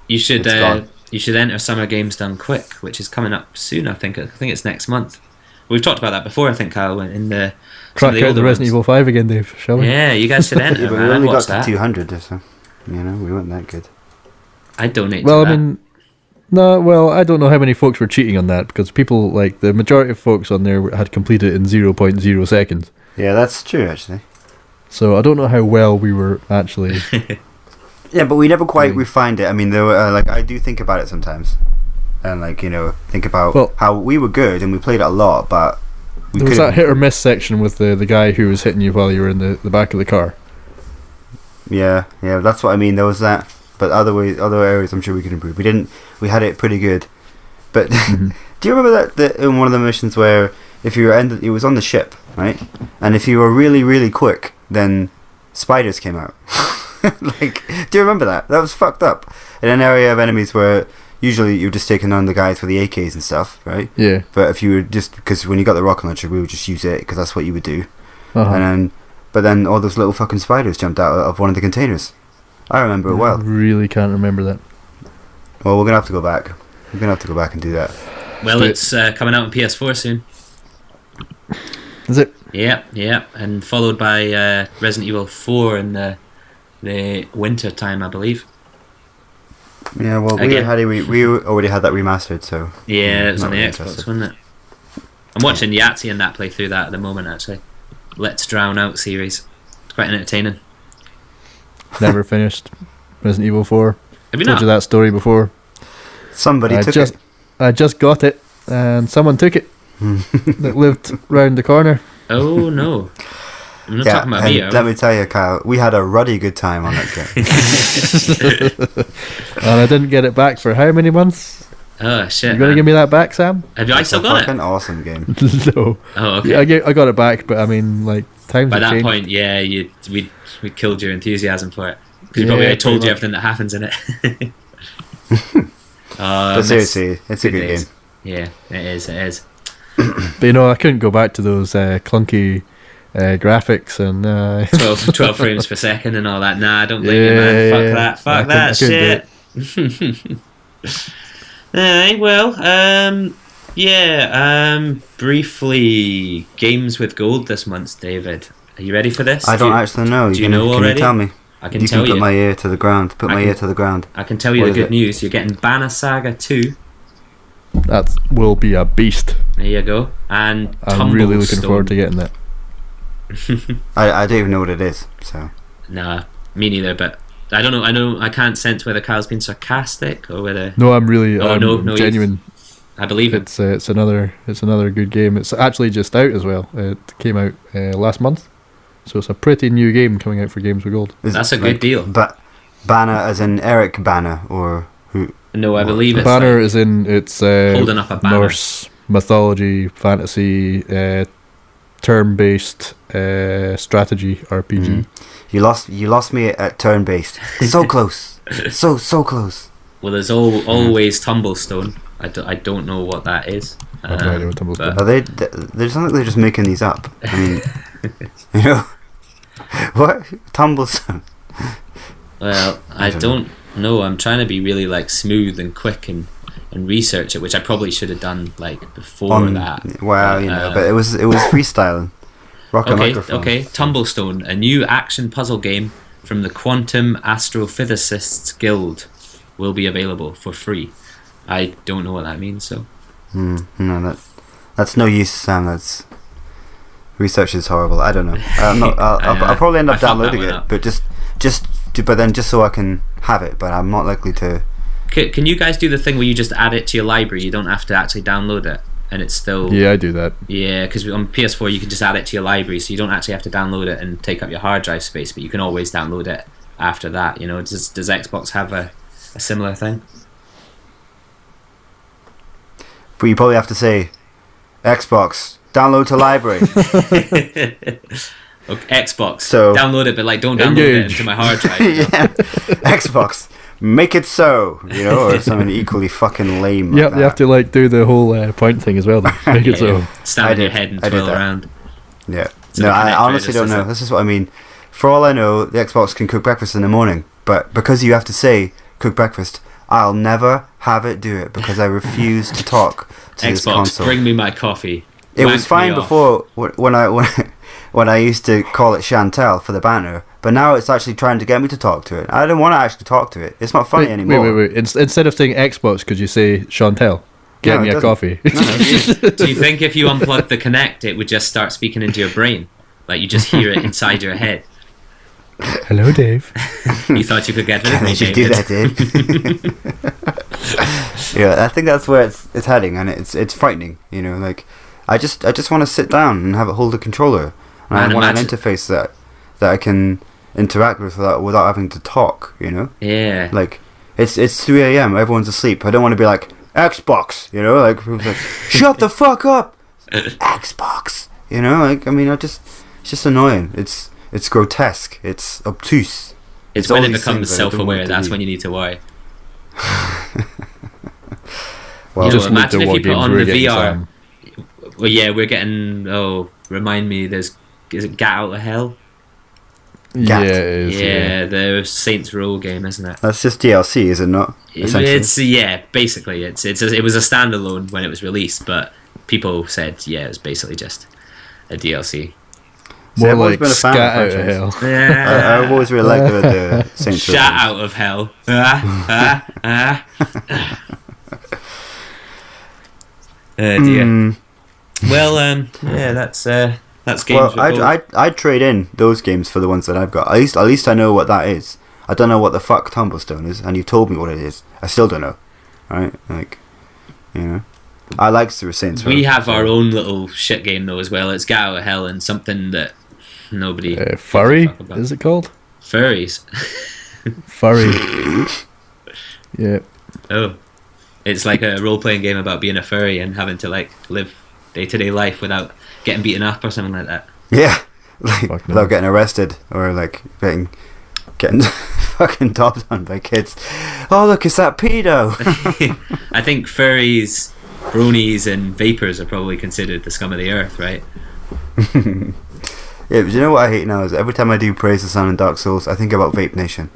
You should enter Summer Games Done Quick, which is coming up soon. I think it's next month. We've talked about that before, I think, Kyle, in the crack out the Resident Evil 5 again, Dave, shall we? Yeah, you guys should enter. Yeah, but man. we only got Watch to that. 200, so we weren't that good. I'd donate to Well, that. I mean, no, well, I don't know how many folks were cheating on that, because people, like, the majority of folks on there had completed it in 0.0 seconds. Yeah, that's true, actually. So I don't know how well we were actually... Yeah, but we never quite refined it. I mean, there were I do think about it sometimes, and think about how we were good and we played it a lot, but there was that hit or miss section with the guy who was hitting you while you were in the back of the car. Yeah, that's what I mean. There was that, but other areas I'm sure we could improve. We had it pretty good, but do you remember that in one of the missions where if you were it was on the ship, right? And if you were really, really quick, then spiders came out. Do you remember that? That was fucked up. In an area of enemies where usually you're just taking on the guys with the AKs and stuff, right? Yeah. But if you were because when you got the rocket launcher, we would just use it because that's what you would do. Uh-huh. But then all those little fucking spiders jumped out of one of the containers. I remember it well. I really can't remember that. Well, we're gonna have to go back. We're gonna have to go back and do that. Well, it's coming out on PS4 soon. Is it? Yeah, and followed by Resident Evil 4 in the winter time, I believe. Yeah, well, we already had that remastered, so... Yeah, it was on the really Xbox, interested. wasn't it? I'm watching Yahtzee and that play through that at the moment, actually. Let's Drown Out series. It's quite entertaining. Never finished Resident Evil 4. Have you Told not? you that story before. Somebody took it. I just got it, and someone took it. That lived round the corner. Oh, no. I'm not talking about me. Let me tell you, Kyle, we had a ruddy good time on that game. And I didn't get it back for how many months? Oh, shit. You gonna give me that back, Sam? Have I still got it? Fucking awesome game. No. Oh, okay. Yeah, I got it back, but I mean, like, times By have that changed. point, yeah, we killed your enthusiasm for it. Because Yeah, you probably told pretty you much. everything that happens in it. But seriously, it's a good game. Yeah, it is. But I couldn't go back to those clunky graphics and 12 frames per second and all that. Nah, I don't blame you, man. Fuck that shit. Briefly, games with gold this month, David. Are you ready for this? I don't actually know. Do you know can already? you tell me? I can You tell can you. put my ear to the ground. I can tell you What the is good it? news. You're getting Banner Saga 2. that will be a beast. There you go. And I'm really looking forward to getting that. I don't even know what it is. So Nah, me neither. But I don't know. I can't sense whether Kyle's been sarcastic or whether. No, I'm really Oh, no, genuine. I believe it. It's another good game. It's actually just out as well. It came out last month, so it's a pretty new game coming out for Games with Gold. That's a good deal. But Banner, as in Eric Banner, or who? No, I believe it's Banner like is in it's holding up a banner. Norse mythology, fantasy, turn-based strategy RPG. You lost me at turn-based. So close, so close. Well, there's always Tumblestone. I don't know what that is. I have no idea what Tumblestone but- Are they sound like they're just making these up. I mean, what Tumblestone? Well, I don't know. I'm trying to be really like smooth and quick and research it, which I probably should have done like before that. Well, but it was freestyling. Rocket microphone. Okay. Tumblestone, a new action puzzle game from the Quantum Astrophysicists Guild, will be available for free. I don't know what that means, so. No, that's no use, Sam. That's research is horrible. I don't know. I'll probably end up I fucked that downloading one it, up. but just so I can have it. But I'm not likely to. Can you guys do the thing where you just add it to your library? You don't have to actually download it, and it's still. Yeah, I do that. Yeah, because on PS4 you can just add it to your library, so you don't actually have to download it and take up your hard drive space, but you can always download it after that. Does Xbox have a similar thing? But you probably have to say, Xbox download to library. Okay, Xbox. So- download it, but like don't download it Engage. into my hard drive. you know? Yeah, Xbox, make it so, or something equally fucking lame. Like Yep, you have to like do the whole point thing as well. Then. Make it so. Stand I on your did. head and I did twirl that. around. Yeah. So No, the I Kinect honestly don't know. predecessor. This is what I mean. For all I know, the Xbox can cook breakfast in the morning, but because you have to say cook breakfast, I'll never have it do it because I refuse to talk to this Xbox, console. bring me my coffee. It Wank was me fine off. before when I used to call it Chantel for the banter, but now it's actually trying to get me to talk to it. I don't want to actually talk to it. It's not funny anymore. Wait. Instead of saying Xbox, could you say Chantel? Get No, me it a doesn't. coffee. No, it's- Do you think if you unplug the Kinect, it would just start speaking into your brain? Like you just hear it inside your head. Hello, Dave. You thought you could get rid of they me, should do David. that, Dave. Yeah, I think that's where it's heading, and it's frightening. Like I just want to sit down and have it hold a controller, and Man, I want an imagine- interface that I can interact with without having to talk. Yeah. Like it's 3 a.m. Everyone's asleep. I don't want to be like Xbox. Like everyone's like shut the fuck up, Xbox. Like I mean, it's just annoying. It's grotesque. It's obtuse. It's all when it these becomes things that I don't self-aware. want it to That's be. when you need to worry. Well, You know, Just need imagine to if what you put games on we're the getting, VR. Sam. Well, yeah, we're getting. Oh, remind me. Is it Get Out of Hell? Yeah, Gat. it is. Yeah, the Saints Row game, isn't it? that's just DLC, is it not? Essentially. It's basically it was a standalone when it was released, but people said it was basically just a DLC. See, More I've always like been a fan scat of out the of hell. Yeah. I've always really liked the Saints Row Shut games. out of hell. Oh dear. Mm, Well, yeah, that's games. well, with gold. I'd trade in those games for the ones that I've got. At least I know what that is. I don't know what the fuck Tumblestone is, and you've told me what it is. I still don't know. Right? Like, I like the Saints Row. We have our own little shit game though as well. It's Get Out of Hell and something that nobody gives a Furry, fuck about. is it called? Furries. Furry. Yeah. Oh, it's like a role-playing game about being a furry and having to like live day-to-day life without getting beaten up or something like that. Yeah, like Fuck no. without getting arrested or like getting fucking dobbed on by kids. Oh look, it's that pedo. I think furries, bronies, and vapors are probably considered the scum of the earth, right? Yeah, but you know what I hate now is every time I do Praise the Sun and Dark Souls, I think about Vape Nation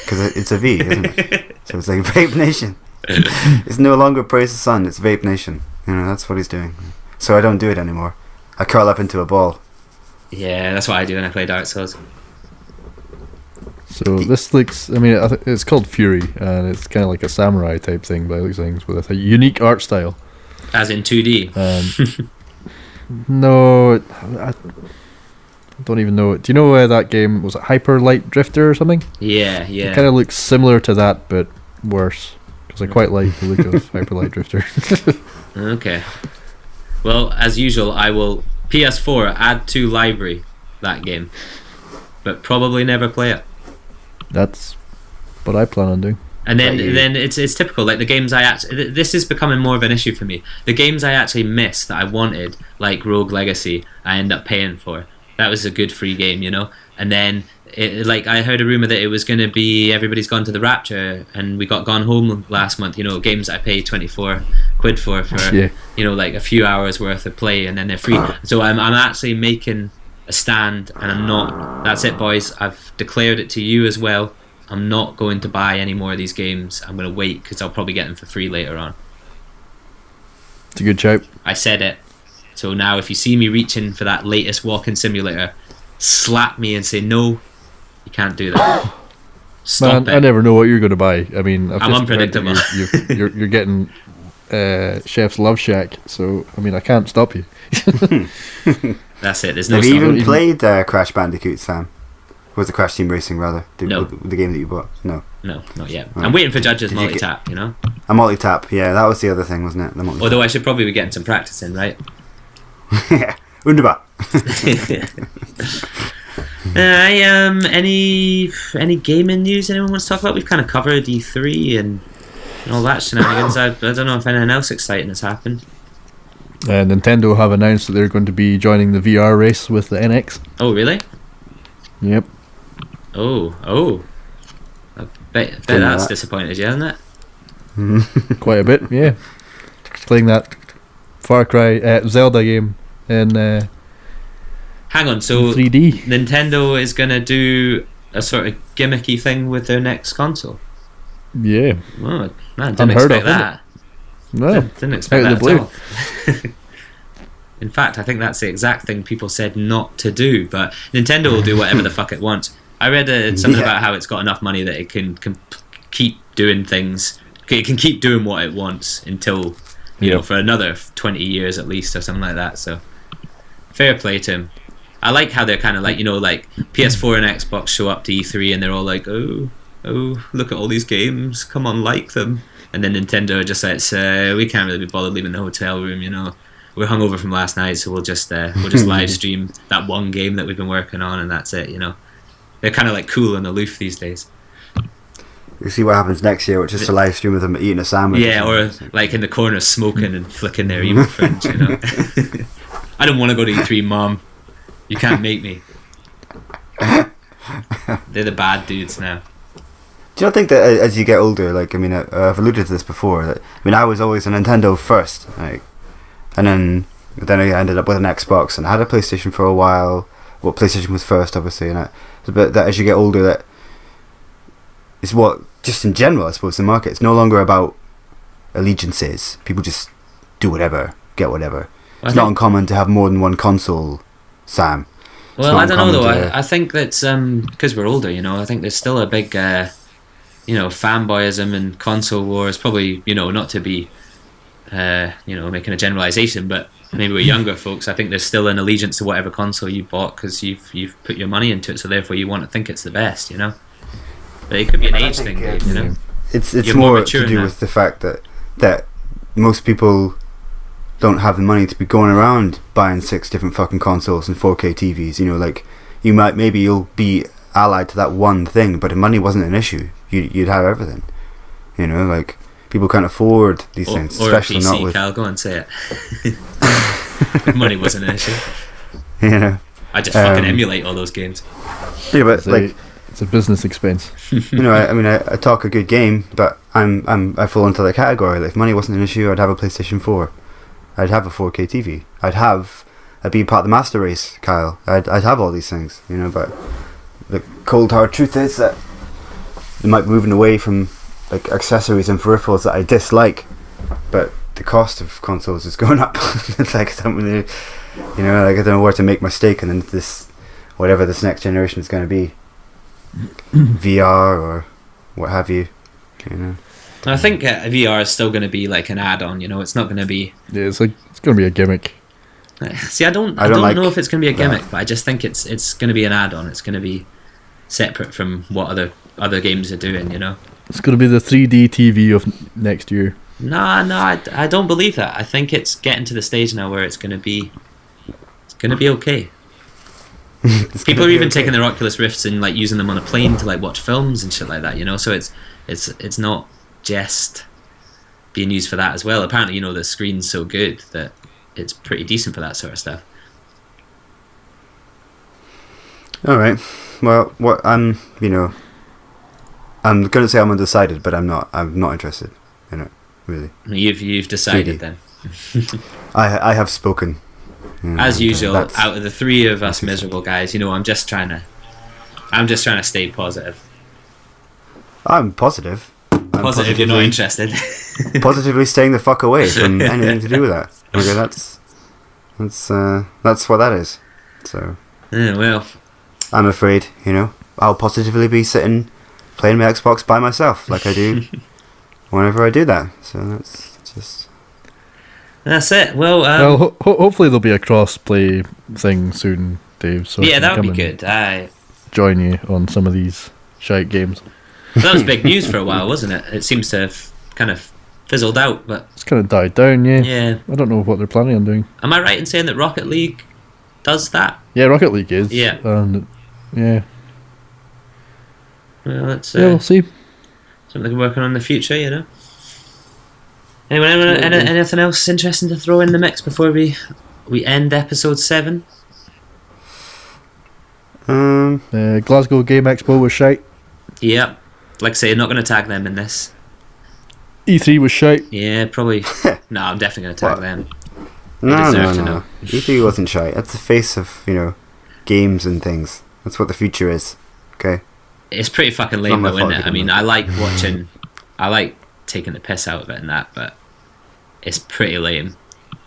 because it's a V, isn't it? So it's like Vape Nation. It's no longer Praise the Sun; it's Vape Nation. That's what he's doing. So I don't do it anymore. I curl up into a ball. Yeah, that's what I do when I play Dark Souls. So this looks, I mean, it's called Fury, and it's kind of like a samurai type thing by looks things with a unique art style. As in 2D. No, I don't even know. Do you know that game, was it Hyper Light Drifter or something? Yeah, It yeah. kind of looks similar to that, but worse. Because I quite like the look of Hyper Light Drifter. Okay. Well, as usual, I will PS4 add to library that game, but probably never play it. That's what I plan on doing. And then, Like you. then it's typical. Like the games I actually, this is becoming more of an issue for me. The games I actually miss that I wanted, like Rogue Legacy, I end up paying for. That was a good free game, And then, like I heard a rumor that it was going to be Everybody's Gone to the Rapture, and we got Gone Home last month. Games I paid 24 quid for Yeah. like a few hours worth of play, and then they're free. So I'm actually making a stand, and I'm not. That's it, boys. I've declared it to you as well. I'm not going to buy any more of these games. I'm going to wait because I'll probably get them for free later on. It's a good shout. I said it. So now if you see me reaching for that latest walking simulator, slap me and say, no, you can't do that. Stop Man, it. I never know what you're going to buy. I mean, I've I'm just heard that unpredictable. You're getting Chef's Love Shack, so I mean, I can't stop you. That's it. There's no Have you stopping. even played Crash Bandicoot, Sam? Was the Crash Team Racing rather? No. The game that you bought? No. No, not yet. Oh. I'm waiting for Judge's Did you multi-tap, A multi-tap, yeah, that was the other thing, wasn't it? The multi-tap. Although I should probably be getting some practice in, right? Wunderbar. Any gaming news anyone wants to talk about? We've kind of covered E3 and all that shenanigans. I don't know if anything else exciting has happened. Nintendo have announced that they're going to be joining the VR race with the NX. Oh, really? Yep. Oh. I bet that's disappointed you, hasn't it? Quite a bit, yeah. Playing that Far Cry Zelda game in Hang on, so 3D. Nintendo is going to do a sort of gimmicky thing with their next console? Yeah. Oh, man, didn't Unheard expect of, isn't that. No. Didn't expect Out of that the at all. In fact, I think that's the exact thing people said not to do, but Nintendo will do whatever the fuck it wants. I read something about how it's got enough money that it can keep doing things. It can keep doing what it wants until, you know, for another 20 years at least or something like that. So, fair play to him. I like how they're kind of like, you know, like PS4 and Xbox show up to E3 and they're all like, oh, look at all these games, come on, like them. And then Nintendo just says, we can't really be bothered leaving the hotel room, you know. We're hungover from last night, so we'll just live stream that one game that we've been working on, and that's it, you know. They're kind of like cool and aloof these days. You see what happens next year, which is a live stream of them eating a sandwich. Yeah, or like in the corner smoking and flicking their emo fringe, you know. I don't want to go to E3, Mom. You can't make me. They're the bad dudes now. Do you not think that as you get older, like, I mean, I've alluded to this before, that, I mean, I was always a Nintendo first, like, and then I ended up with an Xbox, and I had a PlayStation for a while. Well, PlayStation was first, obviously, and but that as you get older, that is what, just in general, I suppose, the market, it's no longer about allegiances. People just do whatever, get whatever. It's not uncommon to have more than one console, Sam. Well, I don't know, though. I think that's because we're older, you know, I think there's still a big, you know, fanboyism and console wars. Probably, you know, not to be, you know, making a generalization, but maybe we're younger folks. I think there's still an allegiance to whatever console you bought because you've put your money into it, so therefore you want to think it's the best, you know. But it could be an age thing, Dave, you know. It's more to do with the fact that most people don't have the money to be going around buying 6 different fucking consoles and 4K TVs. You know, like, you'll be allied to that one thing, but if money wasn't an issue, you'd have everything. You know, like, people can't afford these things, especially or a PC, not with. Cal, go and say it. Money wasn't an issue. You know, I just fucking emulate all those games. Yeah, but like, it's a business expense. You know, I mean, I talk a good game, but I fall into that category. Like, if money wasn't an issue, I'd have a PlayStation 4. I'd have a 4K TV. I'd be part of the master race, Kyle. I'd have all these things, you know. But the cold hard truth is that they might be moving away from like accessories and peripherals that I dislike, but the cost of consoles is going up. It's like, I don't really, you know, like, I don't know where to make my stake, and then whatever this next generation is going to be, VR or what have you, you know. I think VR is still going to be like an add-on, you know. It's not going to be. Yeah, it's going to be a gimmick. See, I don't know if it's going to be a gimmick, but I just think it's going to be an add-on. It's going to be separate from what other games are doing, you know. It's going to be the 3D TV of next year. No, I don't believe that. I think it's getting to the stage now where it's going to be okay. People are even taking their Oculus Rifts and like using them on a plane to like watch films and shit like that, you know. So it's not just being used for that as well. Apparently, you know, the screen's so good that it's pretty decent for that sort of stuff. All right. Well, I'm going to say I'm undecided, but I'm not interested in it, really. You've decided 3D. Then. I have spoken. You know, as usual, out of the three of us miserable guys, you know, I'm just trying to stay positive. I'm positive. Positive, you're not interested. Positively staying the fuck away from anything to do with that. Okay, that's what that is. So. Yeah, well. I'm afraid, you know, I'll positively be sitting playing my Xbox by myself, like I do whenever I do that. So that's it. Well, hopefully there'll be a cross-play thing soon, Dave. So yeah, that would be good. Join you on some of these shite games. That was big news for a while, wasn't it? It seems to have kind of fizzled out, but it's kind of died down. Yeah. Yeah. I don't know what they're planning on doing. Am I right in saying that Rocket League does that? Yeah, Rocket League is. Yeah. And yeah. Well, that's we'll see. Something we're working on in the future, you know. Anything else interesting to throw in the mix before we end episode 7? Glasgow Game Expo was shite. Yeah, like I say, not going to tag them in this. E3 was shite. Yeah, probably. No, I'm definitely going to tag What? them. No, deserve to know. E3 wasn't shy. That's the face of, games and things. That's what the future is. Okay? It's pretty fucking Not lame my though, fault isn't it? you I mean, don't I like watching, I like taking the piss out of it and that, but it's pretty lame.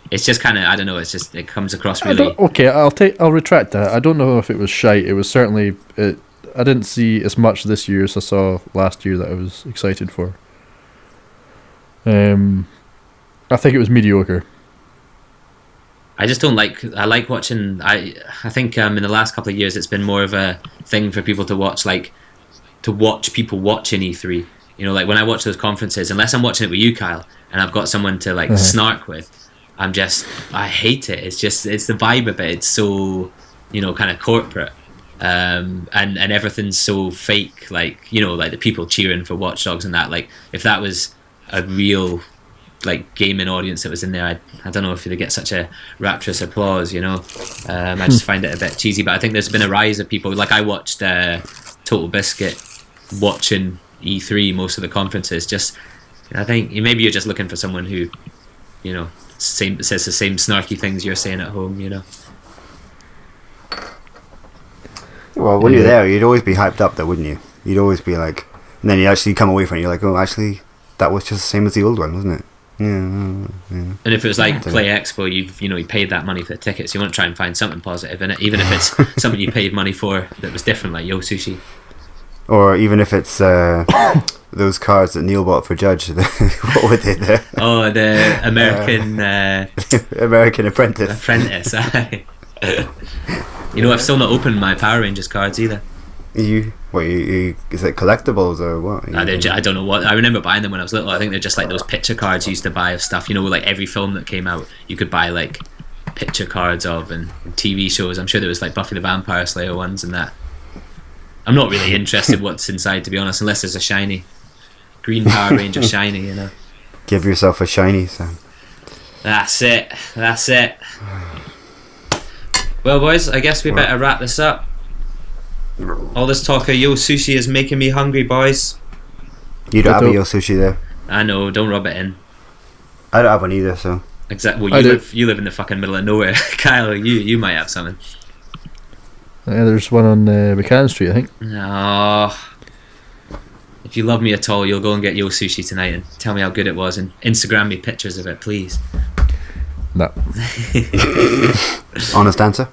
It's just kind of, I don't know, it's just, it comes across really... I'll retract that. I don't know if it was shite. It was certainly... I didn't see as much this year as I saw last year that I was excited for. I think it was mediocre. I just don't like. I like watching. I think in the last couple of years it's been more of a thing for people to watch, like to watch people watching E3. Like when I watch those conferences, unless I'm watching it with you, Kyle, and I've got someone to like snark with, I hate it. It's the vibe of it. It's so kind of corporate, and everything's so fake. Like like the people cheering for Watch Dogs and that. Like if that was a real like gaming audience that was in there, I don't know if they get such a rapturous applause. I just find it a bit cheesy. But I think there's been a rise of people. Like I watched Total Biscuit watching E3 most of the conferences. Just I think maybe you're just looking for someone who says the same snarky things you're saying at home. Well, when you're there, you'd always be hyped up, though, wouldn't you? You'd always be like... And then you actually come away from it, you're like, oh, actually, that was just the same as the old one, wasn't it? Yeah. And if it was like Play Expo, you paid that money for the tickets. You want to try and find something positive in it, even if it's something you paid money for that was different, like Yo Sushi. Or even if it's those cards that Neil bought for Judge. What were they there? Oh, the American... American Apprentice. I've still not opened my Power Rangers cards either. You is it collectibles or what? I don't know what. I remember buying them when I was little. I think they're just like those picture cards you used to buy of stuff. Like every film that came out, you could buy like picture cards of, and TV shows. I'm sure there was like Buffy the Vampire Slayer ones and that. I'm not really interested what's inside, to be honest, unless there's a shiny green Power Ranger shiny. Give yourself a shiny, Sam. That's it. Well, boys, I guess we better wrap this up. All this talk of Yo Sushi is making me hungry, boys. You don't have a Yo Sushi there. I know, don't rub it in. I don't have one either, so... Exactly. Well, you live in the fucking middle of nowhere. Kyle, you might have something. Yeah, there's one on Buchanan Street, I think. No. If you love me at all, you'll go and get Yo Sushi tonight and tell me how good it was and Instagram me pictures of it, please. No. Honest answer?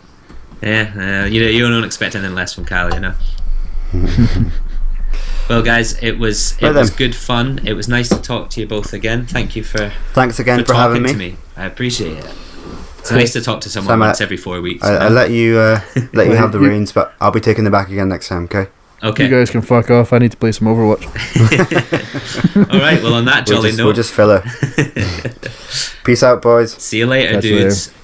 Yeah, you don't expect anything less from Kyle, Well, guys, it was good fun. It was nice to talk to you both again. Thank you Thanks again for having me. I appreciate it. It's nice to talk to someone once every 4 weeks. I'll let you have the reins, but I'll be taking them back again next time, okay? Okay. You guys can fuck off. I need to play some Overwatch. Alright, well on that jolly note... We'll just fill it. Peace out, boys. See you later, Catch you dudes. later.